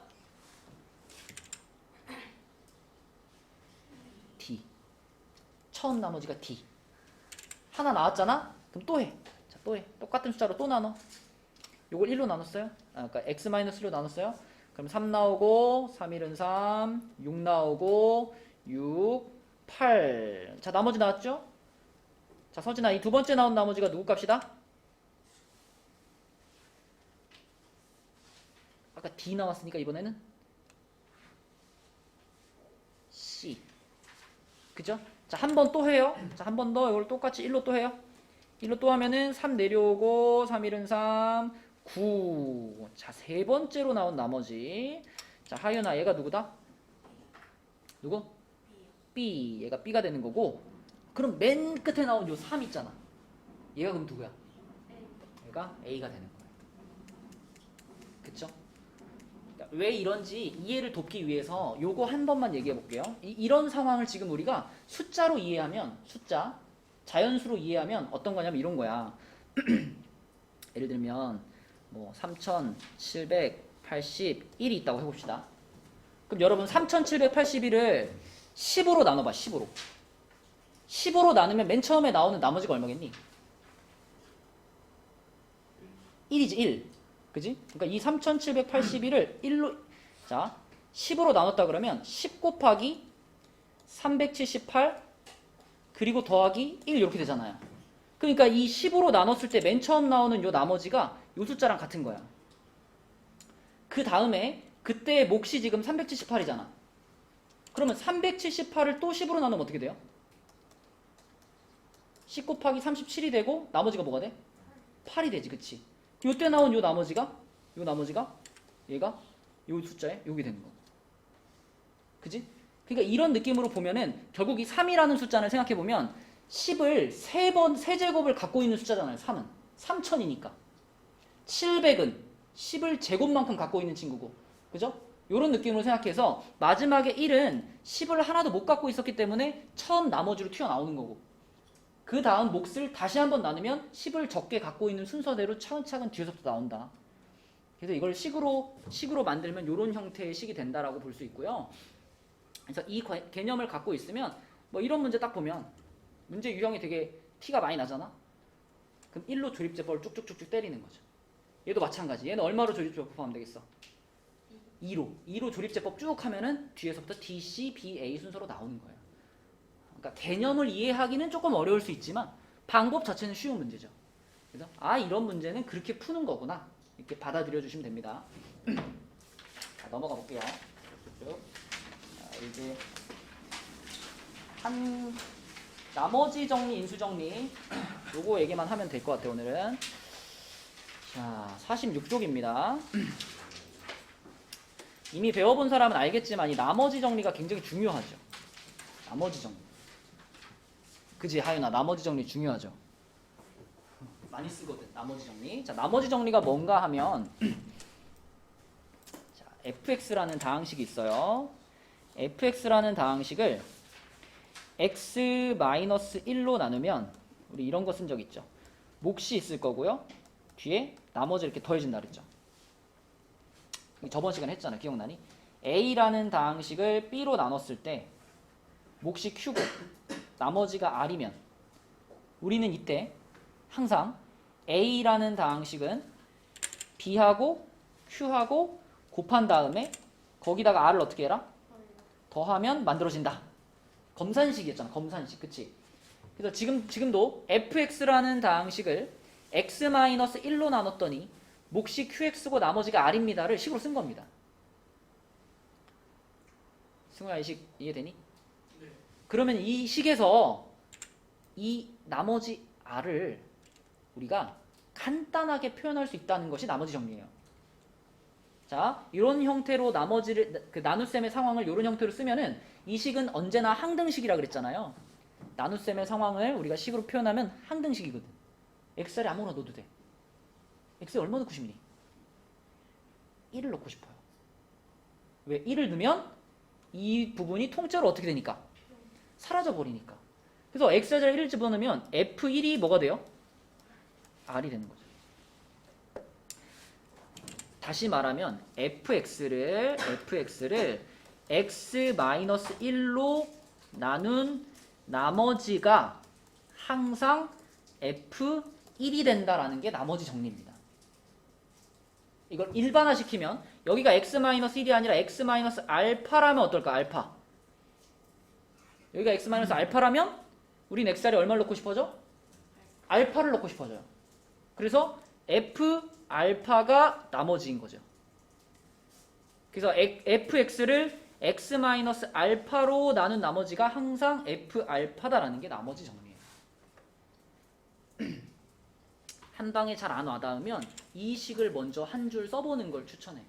Speaker 1: D. 처음 나머지가 D. 하나 나왔잖아? 그럼 또 해. 자, 또 해. 똑같은 숫자로 또 나눠. 요걸 1로 나눴어요. 그러니까 x-1로 나눴어요. 그럼 3 나오고 3, 1은 3, 6 나오고 6, 8. 자, 나머지 나왔죠? 자, 서진아, 이 두 번째 나온 나머지가 누구 값이다? 아까 D 나왔으니까 이번에는 C. 그죠? 자, 한 번 또 해요. 자, 한 번 더 이걸 똑같이 1로 또 해요. 1로 또 하면은 3 내려오고 3, 1은 3, 9. 자, 세 번째로 나온 나머지. 자, 하윤아, 얘가 누구다? 누구? B. 얘가 B가 되는 거고. 그럼 맨 끝에 나온 요 3 있잖아. 얘가 그럼 누구야? 얘가 A가 되는 거야. 그쵸? 그러니까 왜 이런지 이해를 돕기 위해서 요거 한 번만 얘기해 볼게요. 이런 상황을 지금 우리가 숫자로 이해하면, 숫자, 자연수로 이해하면 어떤 거냐면 이런 거야. 예를 들면 뭐 3781이 있다고 해봅시다. 그럼 여러분 3781을 10으로 나눠봐. 10으로. 10으로 나누면 맨 처음에 나오는 나머지가 얼마겠니? 1이지 1. 그지? 그러니까 이 3781을 1로, 자, 10으로 나눴다 그러면 10 곱하기 378 그리고 더하기 1 이렇게 되잖아요. 그러니까 이 10으로 나눴을 때 맨 처음 나오는 요 나머지가 요 숫자랑 같은 거야. 그 다음에 그때의 몫이 지금 378이잖아. 그러면 378을 또 10으로 나누면 어떻게 돼요? 10 곱하기 37이 되고 나머지가 뭐가 돼? 8이 되지, 그치? 요때 나온 요 나머지가 얘가 요 숫자에 여기 되는 거. 그지? 그러니까 이런 느낌으로 보면은 결국 이 3이라는 숫자를 생각해 보면 10을 세 제곱을 갖고 있는 숫자잖아요. 3은 3000이니까 700은 10을 제곱만큼 갖고 있는 친구고, 그죠? 요런 느낌으로 생각해서 마지막에 1은 10을 하나도 못 갖고 있었기 때문에 처음 나머지로 튀어나오는 거고, 그 다음 몫을 다시 한번 나누면 10을 적게 갖고 있는 순서대로 차근차근 뒤에서부터 나온다. 그래서 이걸 식으로 만들면 이런 형태의 식이 된다라고 볼 수 있고요. 그래서 이 개념을 갖고 있으면 뭐 이런 문제 딱 보면 문제 유형이 되게 티가 많이 나잖아. 그럼 1로 조립제법을 쭉쭉쭉쭉 때리는 거죠. 얘도 마찬가지. 얘는 얼마로 조립제법 하면 되겠어? 2로 조립제법 쭉 하면은 뒤에서부터 D, C, B, A 순서로 나오는 거예요. 그러니까 개념을 이해하기는 조금 어려울 수 있지만 방법 자체는 쉬운 문제죠. 그래서 이런 문제는 그렇게 푸는 거구나, 이렇게 받아들여 주시면 됩니다. 자, 넘어가 볼게요. 쭉. 자, 이제 한 나머지 정리, 인수 정리 요거 얘기만 하면 될 것 같아요. 오늘은 자 46쪽입니다. 이미 배워본 사람은 알겠지만 이 나머지 정리가 굉장히 중요하죠. 나머지 정리. 그지 하윤아, 나머지 정리 중요하죠. 많이 쓰거든 나머지 정리. 자, 나머지 정리가 뭔가 하면 자, fx라는 다항식이 있어요. fx라는 다항식을 x-1로 나누면 우리 이런 거 쓴 적 있죠. 몫이 있을 거고요. 뒤에 나머지 이렇게 더해진다 그랬죠. 저번 시간에 했잖아. 기억나니? a라는 다항식을 b로 나눴을 때 몫이 q고 나머지가 r이면 우리는 이때 항상 a라는 다항식은 b하고 q하고 곱한 다음에 거기다가 r을 어떻게 해라? 더하면 만들어진다. 검산식이었잖아. 검산식. 그치? 그래서 지금도 fx라는 다항식을 x-1로 나눴더니 몫이 qx고 나머지가 r입니다를 식으로 쓴 겁니다. 승우야, 이 식 이해되니?
Speaker 3: 네.
Speaker 1: 그러면 이 식에서 이 나머지 r을 우리가 간단하게 표현할 수 있다는 것이 나머지 정리예요. 자, 이런 형태로 나머지를 그 나눗셈의 상황을 이런 형태로 쓰면은 이 식은 언제나 항등식이라 그랬잖아요. 나눗셈의 상황을 우리가 식으로 표현하면 항등식이거든. x자리 아무거나 넣어도 돼. x에 얼마 넣고 싶니? 1을 넣고 싶어요. 왜? 1을 넣으면 이 부분이 통째로 어떻게 되니까? 사라져 버리니까. 그래서 x자리에 1을 집어넣으면 f1이 뭐가 돼요? r이 되는 거죠. 다시 말하면 fx를 x-1로 나눈 나머지가 항상 f1이 된다라는 게 나머지 정리입니다. 이걸 일반화시키면 여기가 x-1이 아니라 x-알파라면 어떨까? 알파. 여기가 x-알파라면 우린 x자리에 얼마를 넣고 싶어져? 알파를 넣고 싶어져요. 그래서 f알파가 나머지인 거죠. 그래서 fx를 x-알파로 나눈 나머지가 항상 f알파다라는 게 나머지 정리예요. 한 방에 잘 안 와닿으면 이 식을 먼저 한 줄 써보는 걸 추천해.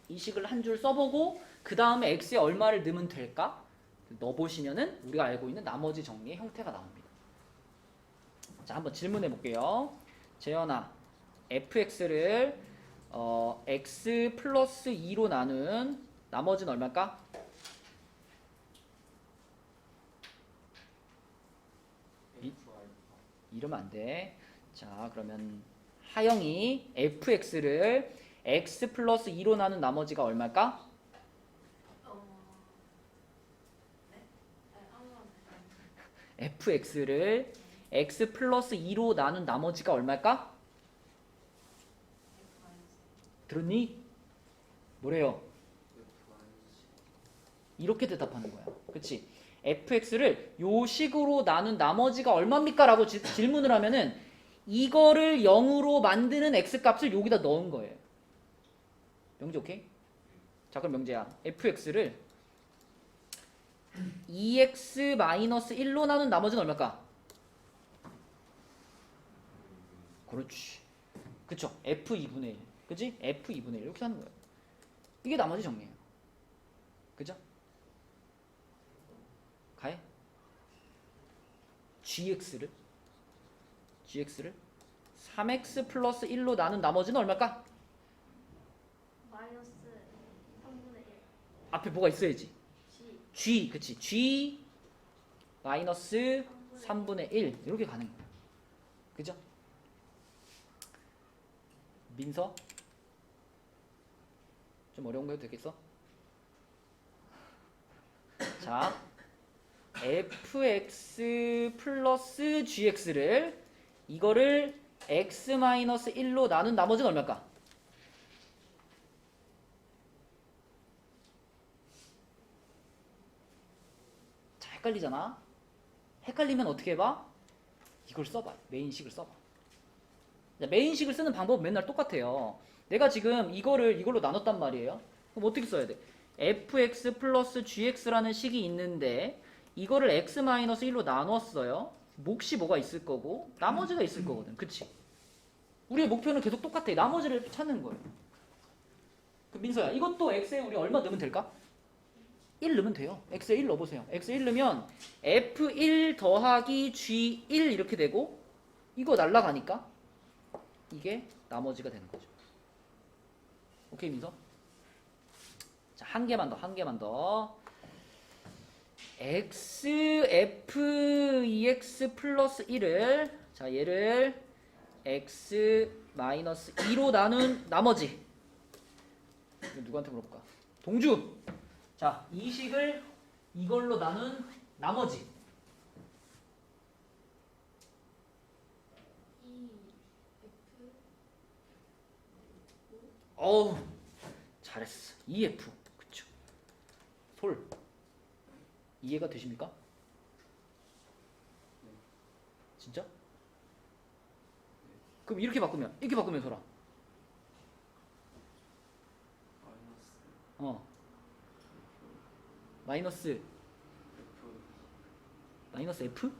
Speaker 1: 이 식을 한 줄 써보고 그 다음에 x에 얼마를 넣으면 될까? 넣어보시면은 우리가 알고 있는 나머지 정리의 형태가 나옵니다. 자, 한번 질문해 볼게요. 재현아, fx를 x 플러스 2로 나눈 나머지는 얼마일까? 이러면 안 돼. 자, 그러면 하영이 fx를 x 플러스 2로 나눈 나머지가 얼마일까? fx를 x 플러스 2로 나눈 나머지가 얼마일까? 들었니? 뭐래요? 이렇게 대답하는 거야. 그치? fx를 요 식으로 나눈 나머지가 얼마입니까? 라고 질문을 하면은 이거를 0으로 만드는 x값을 여기다 넣은 거예요. 명제 오케이? 자, 그럼 명제야. fx를 2x-1로 나눈 나머지는 얼마일까? 그렇지. 그쵸? f2분의 1. 그치? f2분의 1 이렇게 하는 거예요. 이게 나머지 정리예요. 그죠? 가해? gx를 3x 플러스 1로 나눈 나머지는 얼마일까?
Speaker 4: 마이너스 3분의 1
Speaker 1: 앞에 뭐가 있어야지.
Speaker 4: G
Speaker 1: g, 그치? g 마이너스 3분의 1 이렇게 가는 거야. 그죠? 민서? 좀 어려운 거 해도 되겠어? 자, fx 플러스 gx를 이거를 x-1로 나눈 나머지는 얼마일까? 자, 헷갈리잖아? 헷갈리면 어떻게 해봐? 이걸 써봐. 메인식을 써봐. 자, 메인식을 쓰는 방법은 맨날 똑같아요. 내가 지금 이걸로 나눴단 말이에요. 그럼 어떻게 써야 돼? fx 플러스 gx라는 식이 있는데 이거를 x-1로 나눴어요. 몫이 뭐가 있을 거고 나머지가 있을 거거든. 그치? 우리의 목표는 계속 똑같아. 나머지를 찾는 거예요. 그 민서야, 이것도 x에 우리 얼마 넣으면 될까? 1 넣으면 돼요. x에 1 넣어보세요. x에 1 넣으면 f1 더하기 g1 이렇게 되고 이거 날라가니까 이게 나머지가 되는 거죠. 오케이 민서? 자, 한 개만 더. x f 2x 플러스 1을 자 얘를 x 마이너스 2로 나눈 나머지. 이거 누구한테 물어볼까? 동주. 자, 이 식을 이걸로 나눈 나머지.
Speaker 4: 2F
Speaker 1: 어우, 잘했어. 2f. 그쵸. 솔. 이해가 되십니까? 진짜? 그럼 이렇게 바꾸면 소라.
Speaker 2: 마이너스
Speaker 1: 마이너스
Speaker 2: F
Speaker 1: 마이너스 f?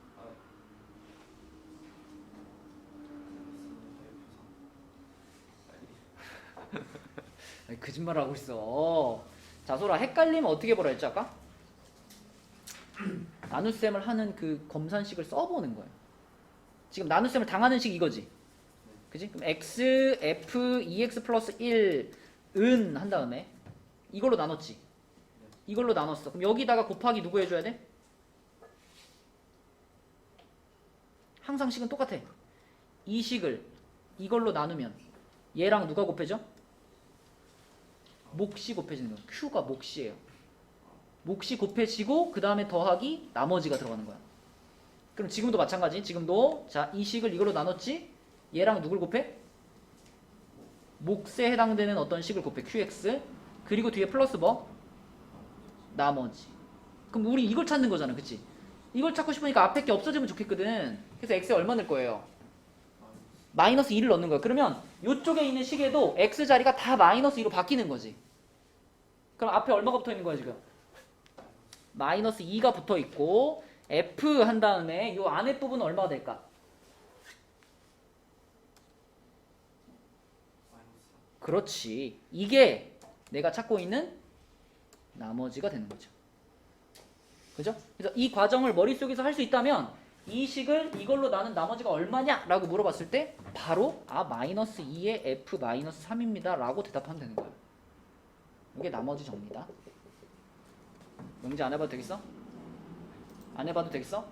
Speaker 1: 아니, 거짓말을 하고 있어. 자, 소라, 헷갈리면 어떻게 보라 했지 아까? 나눗셈을 하는 그 검산식을 써보는 거예요. 지금 나눗셈을 당하는 식 이거지. 그지? 그럼 x, f, 2x 플러스 1은 한 다음에 이걸로 나눴지. 이걸로 나눴어. 그럼 여기다가 곱하기 누구 해줘야 돼? 항상 식은 똑같아. 이 식을 이걸로 나누면 얘랑 누가 곱해져? 몫이 곱해지는 거야. q가 몫이에요. 몫이 곱해지고 그 다음에 더하기 나머지가 들어가는 거야. 그럼 지금도 마찬가지. 지금도 자, 이 식을 이걸로 나눴지? 얘랑 누굴 곱해? 몫에 해당되는 어떤 식을 곱해. qx. 그리고 뒤에 플러스 뭐? 나머지. 그럼 우리 이걸 찾는 거잖아. 그치? 이걸 찾고 싶으니까 앞에 게 없어지면 좋겠거든. 그래서 x에 얼마 넣을 거예요? 마이너스 2를 넣는 거야. 그러면 이쪽에 있는 식에도 x 자리가 다 마이너스 2로 바뀌는 거지. 그럼 앞에 얼마가 붙어 있는 거야 지금? 마이너스 2가 붙어 있고 f 한 다음에 이 안에 부분은 얼마가 될까? 그렇지. 이게 내가 찾고 있는 나머지가 되는 거죠. 그죠? 그래서 이 과정을 머릿속에서 할 수 있다면 이 식을 이걸로 나눈 나머지가 얼마냐? 라고 물어봤을 때 바로 마이너스 2의 f 마이너스 3입니다. 라고 대답하면 되는 거예요. 이게 나머지 정리다. 명제 안 해봐도 되겠어? 안 해봐도 되겠어?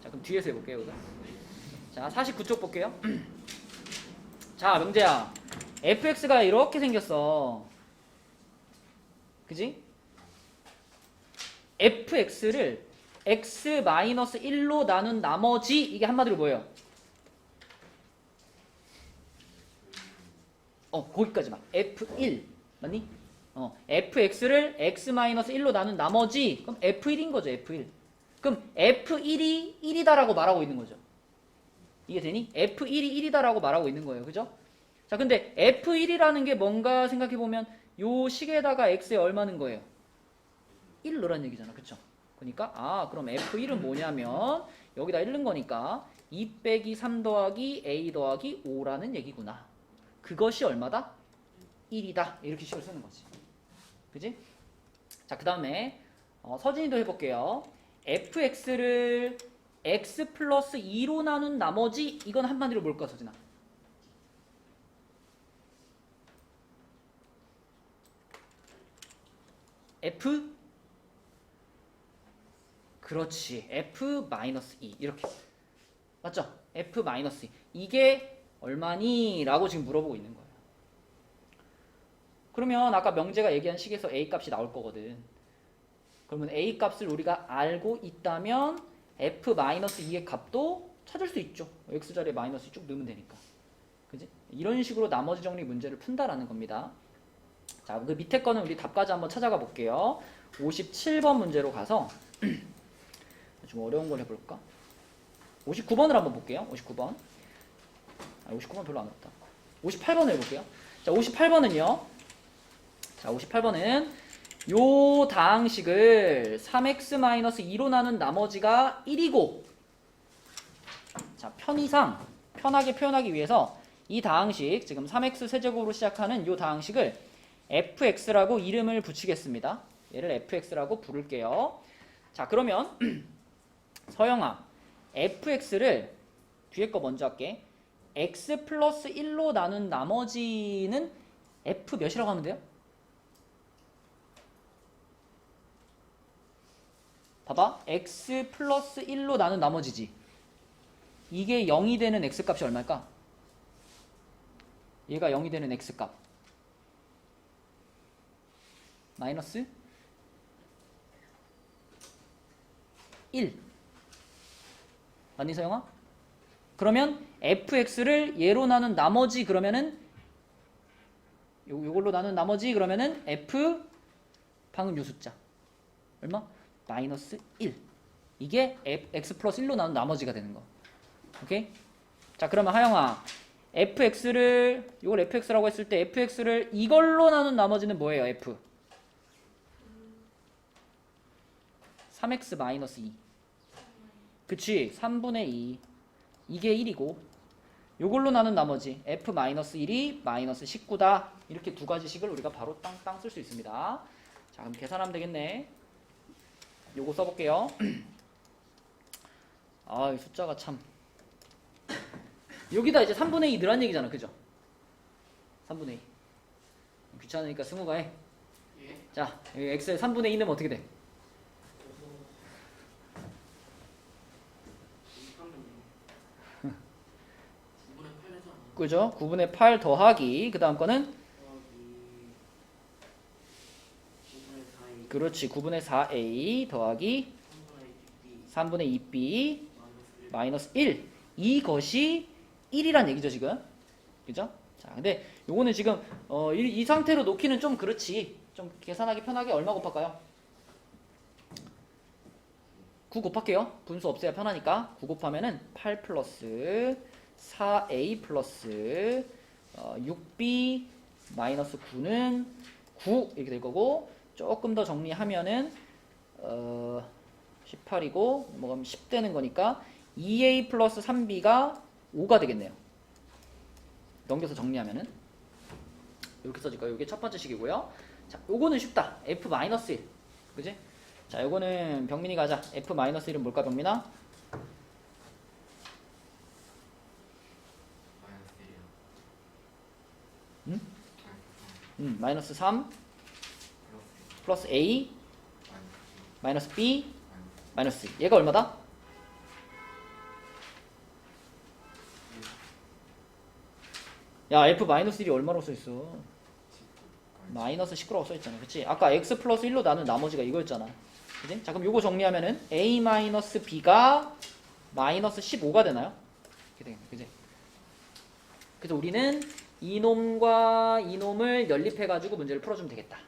Speaker 1: 자, 그럼 뒤에서 해볼게요. 그죠? 자, 49쪽 볼게요. 자, 명제야. fx가 이렇게 생겼어. 그지? fx를 x-1로 나눈 나머지 이게 한마디로 뭐예요? 거기까지만. f1 맞니? fx를 x-1로 나눈 나머지 그럼 f1인 거죠. f1. 그럼 f1이 1이다라고 말하고 있는 거죠. 이게 되니? f1이 1이다라고 말하고 있는 거예요. 그죠? 자, 근데 f1이라는 게 뭔가 생각해보면 요 식에다가 x에 얼마는 거예요? 1 넣으란 얘기잖아. 그쵸? 그러니까 그럼 f1은 뭐냐면 여기다 1 넣은 거니까 2 빼기 3 더하기 a 더하기 5라는 얘기구나. 그것이 얼마다? 1이다. 이렇게 식을 쓰는 거지. 그지? 자, 그 다음에 서진이도 해볼게요. fx를 x 플러스 2로 나눈 나머지 이건 한마디로 뭘까 서진아? f? 그렇지. f-2 이렇게. 맞죠? f-2 이게 얼마니? 라고 지금 물어보고 있는 거예요. 그러면 아까 명제가 얘기한 식에서 a 값이 나올 거거든. 그러면 a 값을 우리가 알고 있다면 f-2의 값도 찾을 수 있죠. x자리에 마이너스 쭉 넣으면 되니까. 그지? 이런 식으로 나머지 정리 문제를 푼다라는 겁니다. 자, 그 밑에 거는 우리 답까지 한번 찾아가 볼게요. 57번 문제로 가서 좀 어려운 걸 해볼까? 59번을 한번 볼게요. 59번. 59번 별로 안 어렵다. 58번을 해볼게요. 자, 58번은요. 자, 58번은 요 다항식을 3x-2로 나눈 나머지가 1이고 자, 편의상 편하게 표현하기 위해서 이 다항식 지금 3x 세제곱으로 시작하는 요 다항식을 fx라고 이름을 붙이겠습니다. 얘를 fx라고 부를게요. 자, 그러면 서영아, fx를 뒤에 거 먼저 할게. x 플러스 1로 나눈 나머지는 f 몇이라고 하면 돼요? 봐봐. x 플러스 1로 나눈 나머지지. 이게 0이 되는 x값이 얼마일까? 얘가 0이 되는 x값. 마이너스 1. 맞니, 서영아? 그러면 fx를 얘로 나눈 나머지 그러면은 요걸로 나눈 나머지 그러면은 f 방금 요 숫자. 얼마? 마이너스 1. 이게 x 플러스 1로 나눈 나머지가 되는 거. 오케이? 자, 그러면 하영아, fx를 이걸 fx라고 했을 때 fx를 이걸로 나눈 나머지는 뭐예요? f 3x 마이너스 2. 그치? 3분의 2. 이게 1이고 요걸로 나눈 나머지 f 마이너스 1이 마이너스 19다. 이렇게 두 가지 식을 우리가 바로 땅땅 쓸 수 있습니다. 자, 그럼 계산하면 되겠네. 요거 써볼게요. 아, 이 숫자가 참. 여기다 이제 3분의 2 넣으란 얘기잖아. 그죠? 3분의 2. 귀찮으니까 승우가 해.
Speaker 2: 예?
Speaker 1: 자, 여기 x에 3분의 2 넣으면 어떻게 돼? 그죠? 9분의 8 더하기 그 다음 거는 그렇지 9분의 4a 더하기 3분의 2b 마이너스 1 이것이 1이란 얘기죠 지금. 그죠? 자, 근데 요거는 지금 이 상태로 놓기는 좀 그렇지. 좀 계산하기 편하게 얼마 곱할까요? 9 곱할게요. 분수 없애야 편하니까 9 곱하면은 8 플러스 4a 플러스 6b 마이너스 9는 9 이렇게 될 거고, 조금 더 정리하면은 18이고 뭐가면 10 되는 거니까 2a 플러스 3b가 5가 되겠네요. 넘겨서 정리하면은 이렇게 써질 거예요. 이게 첫 번째 식이고요. 자, 요거는 쉽다. f 마이너스 1. 그지? 자, 요거는 병민이가 하자. f 마이너스 1은 뭘까, 병민아? 마이너스 3 플러스 a 마이너스 b 마이너스 2. 얘가 얼마다? 야, f 마이너스 1이 얼마로 써있어? 마이너스 19라고 써있잖아. 그치? 아까 x 플러스 1로 나눈 나머지가 이거였잖아. 그치? 자, 그럼 요거 정리하면은 a 마이너스 b가 마이너스 15가 되나요? 이렇게 되겠네. 그치? 그래서 우리는 이놈과 이놈을 연립해가지고 문제를 풀어주면 되겠다.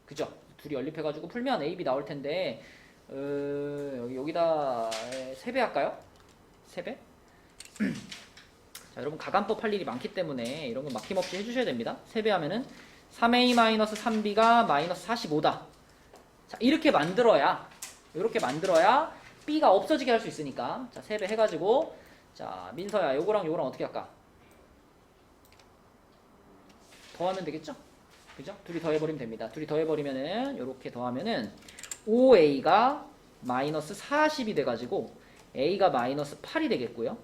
Speaker 1: 그죠? 둘이 연립해가지고 풀면 a, b 나올 텐데, 여기다 3배 할까요? 3배? 자, 여러분 가간법 할 일이 많기 때문에 이런 거 막힘없이 해주셔야 됩니다. 3배 하면은 3a-3b가 마이너스 45다. 자, 이렇게 만들어야 b가 없어지게 할 수 있으니까. 자, 3배 해가지고, 자, 민서야, 요거랑 요거랑 어떻게 할까? 더하면 되겠죠? 그죠? 둘이 더해버리면 됩니다. 둘이 더해버리면은, 요렇게 더하면은 5a가 마이너스 40이 돼가지고 a가 마이너스 8이 되겠고요.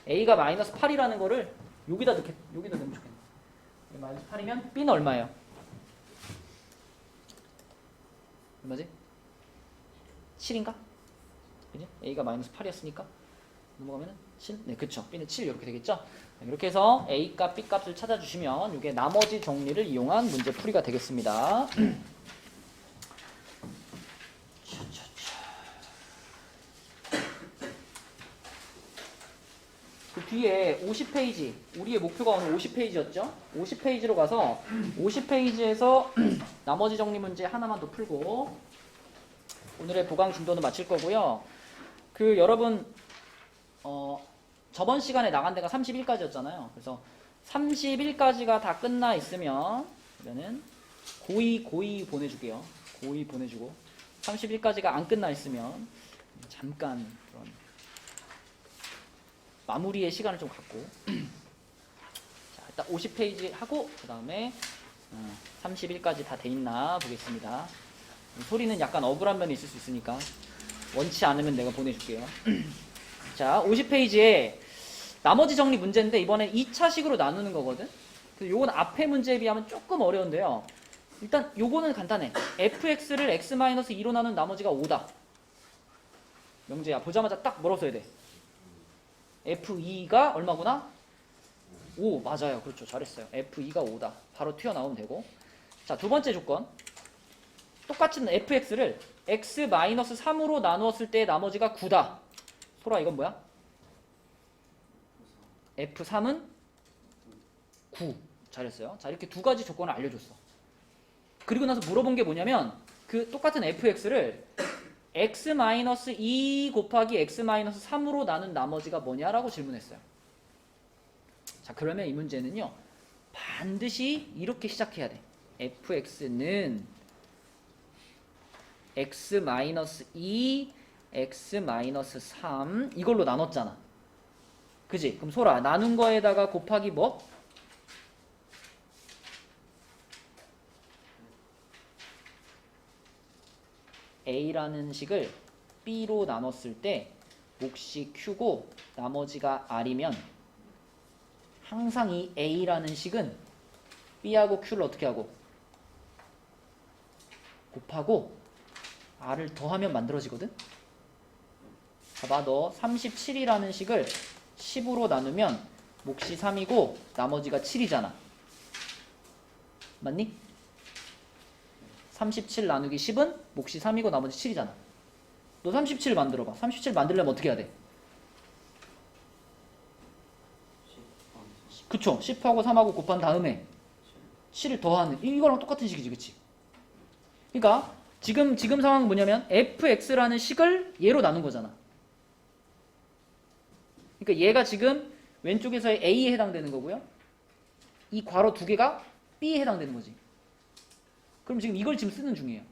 Speaker 1: a가 마이너스 8이라는 거를 여기다 넣으면 좋겠네. 마이너스 8이면 b는 얼마예요? 얼마지? 7인가? 그지? a가 마이너스 8이었으니까 넘어가면은 7? 네, 그쵸. b는 7 이렇게 되겠죠? 이렇게 해서 a 값, b 값을 찾아주시면 이게 나머지 정리를 이용한 문제 풀이가 되겠습니다. 그 뒤에 50페이지, 우리의 목표가 오늘 50페이지였죠? 50페이지로 가서 50페이지에서 나머지 정리 문제 하나만 더 풀고 오늘의 보강 진도는 마칠 거고요. 그 여러분 저번 시간에 나간 데가 31까지였잖아요. 그래서 31까지가 다 끝나 있으면 그러면은 고의 보내줄게요. 고의 보내주고 31까지가 안 끝나 있으면 잠깐 그런 마무리의 시간을 좀 갖고 자, 일단 50페이지 하고 그 다음에 31까지 다 돼 있나 보겠습니다. 소리는 약간 억울한 면이 있을 수 있으니까 원치 않으면 내가 보내줄게요. 자, 50페이지에 나머지 정리 문제인데 이번엔 2차식으로 나누는 거거든. 그래서 요건 앞에 문제에 비하면 조금 어려운데요. 일단 요거는 간단해. fx를 x-2로 나눈 나머지가 5다. 명재야, 보자마자 딱 뭐라고 써야 돼? f2가 얼마구나? 5. 맞아요. 그렇죠. 잘했어요. f2가 5다. 바로 튀어나오면 되고. 자, 두 번째 조건. 똑같은 fx를 x-3으로 나누었을 때 나머지가 9다. 소라, 이건 뭐야? f3은 9. 잘했어요. 자, 이렇게 두 가지 조건을 알려줬어. 그리고 나서 물어본 게 뭐냐면 그 똑같은 fx를 x-2 곱하기 x-3으로 나눈 나머지가 뭐냐라고 질문했어요. 자, 그러면 이 문제는요, 반드시 이렇게 시작해야 돼. fx는 x-2, x-3 이걸로 나눴잖아. 그지? 그럼 소라, 나눈 거에다가 곱하기 뭐? a라는 식을 b로 나눴을 때 몫이 q고 나머지가 r이면 항상 이 a라는 식은 b하고 q를 어떻게 하고? 곱하고 r을 더하면 만들어지거든? 봐봐, 너 37이라는 식을 10으로 나누면 몫이 3이고 나머지가 7이잖아. 맞니? 37 나누기 10은 몫이 3이고 나머지 7이잖아. 너 37 만들어봐. 37 만들려면 어떻게 해야 돼? 그쵸? 10하고 3하고 곱한 다음에 7을 더하는 이거랑 똑같은 식이지, 그치? 그러니까 지금 상황은 뭐냐면 fx라는 식을 얘로 나눈 거잖아. 그러니까 얘가 지금 왼쪽에서의 a에 해당되는 거고요. 이 괄호 두 개가 b에 해당되는 거지. 그럼 지금 이걸 지금 쓰는 중이에요.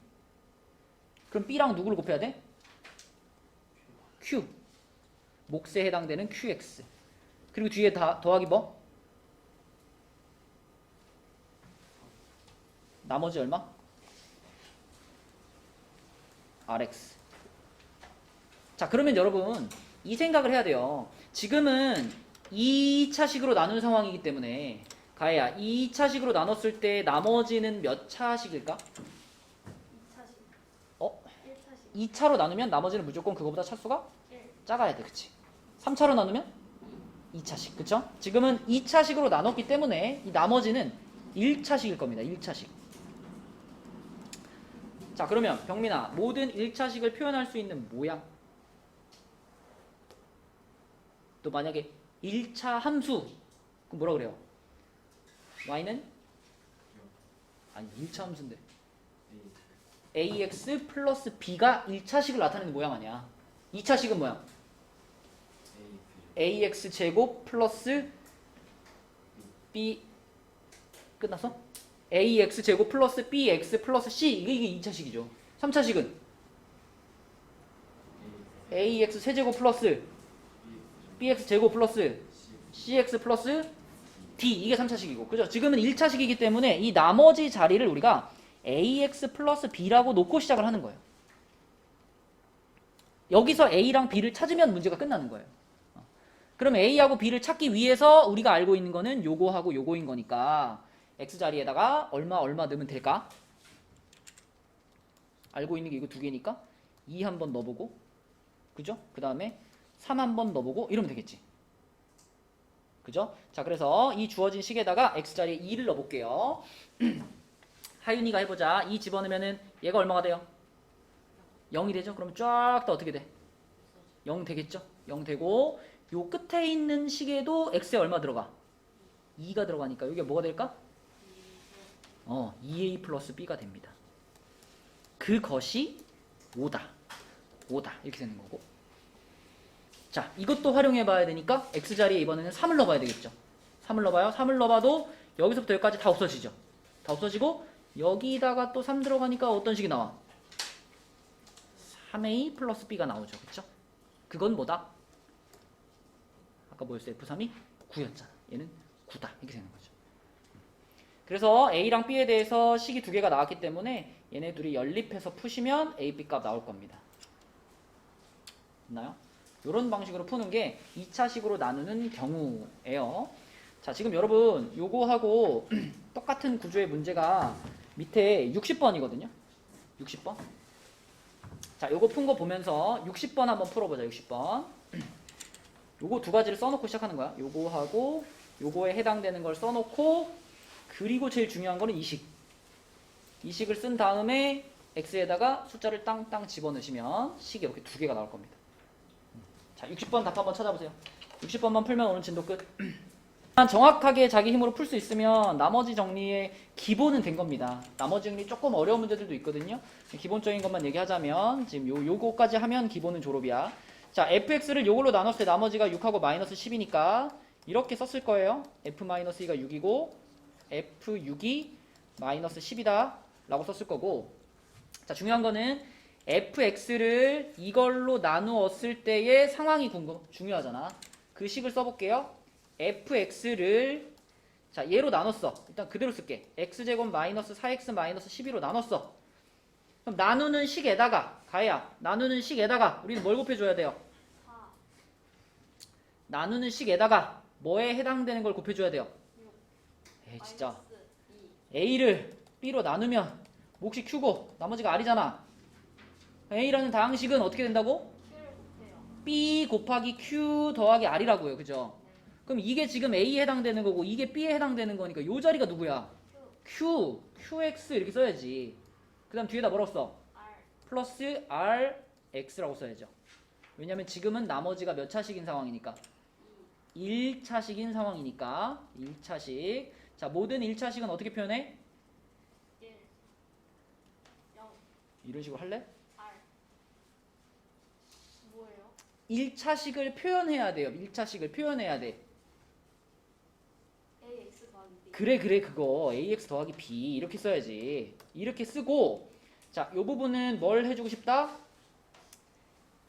Speaker 1: 그럼 b랑 누구를 곱해야 돼? q. 몫에 해당되는 qx. 그리고 뒤에 다 더하기 뭐? 나머지 얼마? rx. 자, 그러면 여러분 이 생각을 해야 돼요. 지금은 2차식으로 나눈 상황이기 때문에 가혜야, 2차식으로 나눴을 때 나머지는 몇 차식일까?
Speaker 4: 2차식.
Speaker 1: 어?
Speaker 4: 1차식.
Speaker 1: 2차로 나누면 나머지는 무조건 그거보다 차수가
Speaker 4: 1.
Speaker 1: 작아야 돼. 그치? 3차로 나누면 2차식. 그쵸? 지금은 2차식으로 나눴기 때문에 이 나머지는 1차식일 겁니다. 1차식. 자, 그러면 병민아, 모든 1차식을 표현할 수 있는 모양. 또 만약에 1차 함수, 그럼 뭐라 그래요? y는? 아니, 1차 함수인데 ax 플러스 b가 1차식을 나타내는 모양 아니야. 2차식은 뭐야? ax 제곱 플러스 b 끝났어? ax 제곱 플러스 bx 플러스 c 이게 2차식이죠. 3차식은 ax 세제곱 플러스 bx 제곱 플러스 cx 플러스 d 이게 3차식이고, 그죠? 지금은 1차식이기 때문에 이 나머지 자리를 우리가 ax 플러스 b라고 놓고 시작을 하는 거예요. 여기서 a랑 b를 찾으면 문제가 끝나는 거예요. 그럼 a하고 b를 찾기 위해서 우리가 알고 있는 거는 요거하고 요거인 거니까 x 자리에다가 얼마 넣으면 될까? 알고 있는 게 이거 두 개니까 2 한번 넣어보고, 그죠? 그 다음에 3 한번 넣어보고 이러면 되겠지. 그죠? 자, 그래서 이 주어진 식에다가 x자리에 2를 넣어볼게요. 하윤이가 해보자. 2 집어넣으면은 얘가 얼마가 돼요? 0이 되죠? 그럼 쫙 다 어떻게 돼? 0 되겠죠? 0 되고 요 끝에 있는 식에도 x에 얼마 들어가? 2가 들어가니까 이게 뭐가 될까? 2a 플러스 b가 됩니다. 그것이 5다. 이렇게 되는 거고. 자, 이것도 활용해 봐야 되니까 x자리에 이번에는 3을 넣어봐야 되겠죠. 3을 넣어봐요. 3을 넣어봐도 여기서부터 여기까지 다 없어지죠. 다 없어지고 여기다가 또 3 들어가니까 어떤 식이 나와? 3a 플러스 b가 나오죠. 그쵸? 그건 뭐다? 아까 뭐였어? f3이 9였잖아. 얘는 9다. 이렇게 되는 거죠. 그래서 A랑 B에 대해서 식이 두 개가 나왔기 때문에 얘네 둘이 연립해서 푸시면 A, B 값 나올 겁니다. 있나요? 이런 방식으로 푸는 게 2차식으로 나누는 경우예요. 자, 지금 여러분 요거하고 똑같은 구조의 문제가 밑에 60번이거든요. 60번. 자, 요거 푼 거 보면서 60번 한번 풀어보자. 60번. 요거 두 가지를 써놓고 시작하는 거야. 요거하고 요거에 해당되는 걸 써놓고, 그리고 제일 중요한 거는 이식. 이식을 쓴 다음에 x에다가 숫자를 땅땅 집어넣으시면 식이 이렇게 두 개가 나올 겁니다. 자, 60번 답 한번 찾아보세요. 60번만 풀면 오늘 진도 끝. 정확하게 자기 힘으로 풀 수 있으면 나머지 정리의 기본은 된 겁니다. 나머지 정리 조금 어려운 문제들도 있거든요. 기본적인 것만 얘기하자면 지금 요거까지 하면 기본은 졸업이야. 자, fx를 요걸로 나눴을 때 나머지가 6하고 마이너스 10이니까 이렇게 썼을 거예요. f-2가 6이고 f6이 마이너스 10이다 라고 썼을 거고, 자, 중요한 거는 fx를 이걸로 나누었을 때의 상황이 중요하잖아. 그 식을 써볼게요. fx를 자, 얘로 나눴어. 일단 그대로 쓸게. x제곱 마이너스 4x 마이너스 12로 나눴어. 그럼 나누는 식에다가, 가야 나누는 식에다가 우리는 뭘 곱해줘야 돼요?
Speaker 4: 4,
Speaker 1: 나누는 식에다가 뭐에 해당되는 걸 곱해줘야 돼요?
Speaker 4: 6,
Speaker 1: 에이, 진짜
Speaker 4: 마이너스 2.
Speaker 1: a를 b로 나누면 몫이 q고 나머지가 r이잖아. a라는 다항식은 어떻게 된다고?
Speaker 4: Q를 곱해요.
Speaker 1: b 곱하기 q 더하기 r이라고요. 그죠? 그럼 이게 지금 a에 해당되는 거고 이게 b에 해당되는 거니까 이 자리가 누구야?
Speaker 4: Q,
Speaker 1: qx 이렇게 써야지. 그 다음 뒤에다 뭐라고 써?
Speaker 4: R,
Speaker 1: 플러스 rx라고 써야죠. 왜냐면 지금은 나머지가 몇 차식인 상황이니까? 1차식인 상황이니까 1차식. 자, 모든 1차식은 어떻게 표현해?
Speaker 4: 1, 0,
Speaker 1: 이런 식으로 할래?
Speaker 4: R. 뭐예요?
Speaker 1: 1차식을 표현해야 돼요. 1차식을 표현해야 돼.
Speaker 4: AX 더하기 B.
Speaker 1: 그래 그거 ax 더하기 b 이렇게 써야지. 이렇게 쓰고, 자, 요 부분은 뭘 해주고 싶다?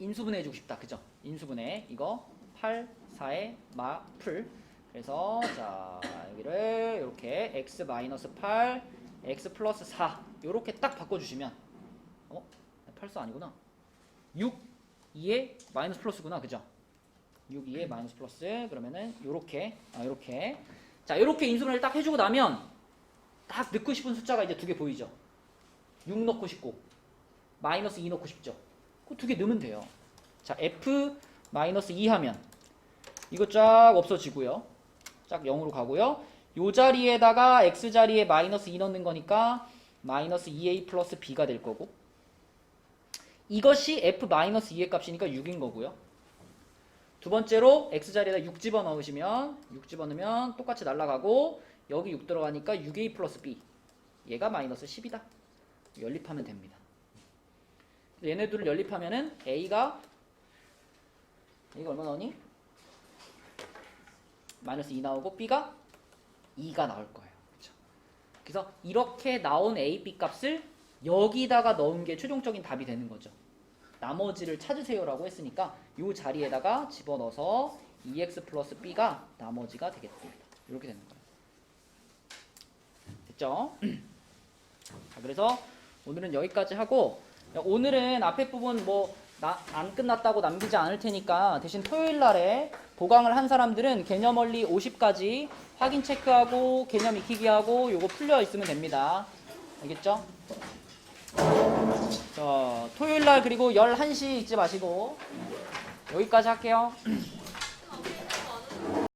Speaker 1: 인수분해 해주고 싶다. 그죠? 인수분해. 이거 8, 4의 마풀. 그래서 자, 여기를 이렇게 x 마이너스 8, x 플러스 4 요렇게 딱 바꿔주시면, 8수 아니구나. 6, 2에 마이너스 플러스구나. 그죠? 6, 2에 마이너스 플러스. 그러면은 요렇게, 요렇게. 자, 요렇게 인수분해를 딱 해주고 나면 딱 넣고 싶은 숫자가 이제 두 개 보이죠? 6 넣고 싶고 마이너스 2 넣고 싶죠? 그 두 개 넣으면 돼요. 자, f 마이너스 2 하면 이거 쫙 없어지고요. 쫙 0으로 가고요. 요 자리에다가 x 자리에 마이너스 2 넣는 거니까 마이너스 2a 플러스 b가 될 거고, 이것이 f 마이너스 2의 값이니까 6인 거고요. 두 번째로 x 자리에다 6 집어넣으시면 6 집어넣으면 똑같이 날아가고 여기 6 들어가니까 6a 플러스 b, 얘가 마이너스 10이다. 연립하면 됩니다. 얘네들을 연립하면은 a가 얼마 나오니? 마이너스 2 나오고 b가 2가 나올 거예요. 그렇죠? 그래서 이렇게 나온 a, b 값을 여기다가 넣은 게 최종적인 답이 되는 거죠. 나머지를 찾으세요라고 했으니까 이 자리에다가 집어넣어서 2x 플러스 b가 나머지가 되겠습니다. 이렇게 되는 거예요. 됐죠? 자, 그래서 오늘은 여기까지 하고, 오늘은 앞에 부분 안 끝났다고 남기지 않을 테니까 대신 토요일 날에 보강을 한 사람들은 개념 원리 50까지 확인 체크하고 개념 익히기 하고 요거 풀려 있으면 됩니다. 알겠죠? 자, 토요일 날 그리고 11시 잊지 마시고 여기까지 할게요.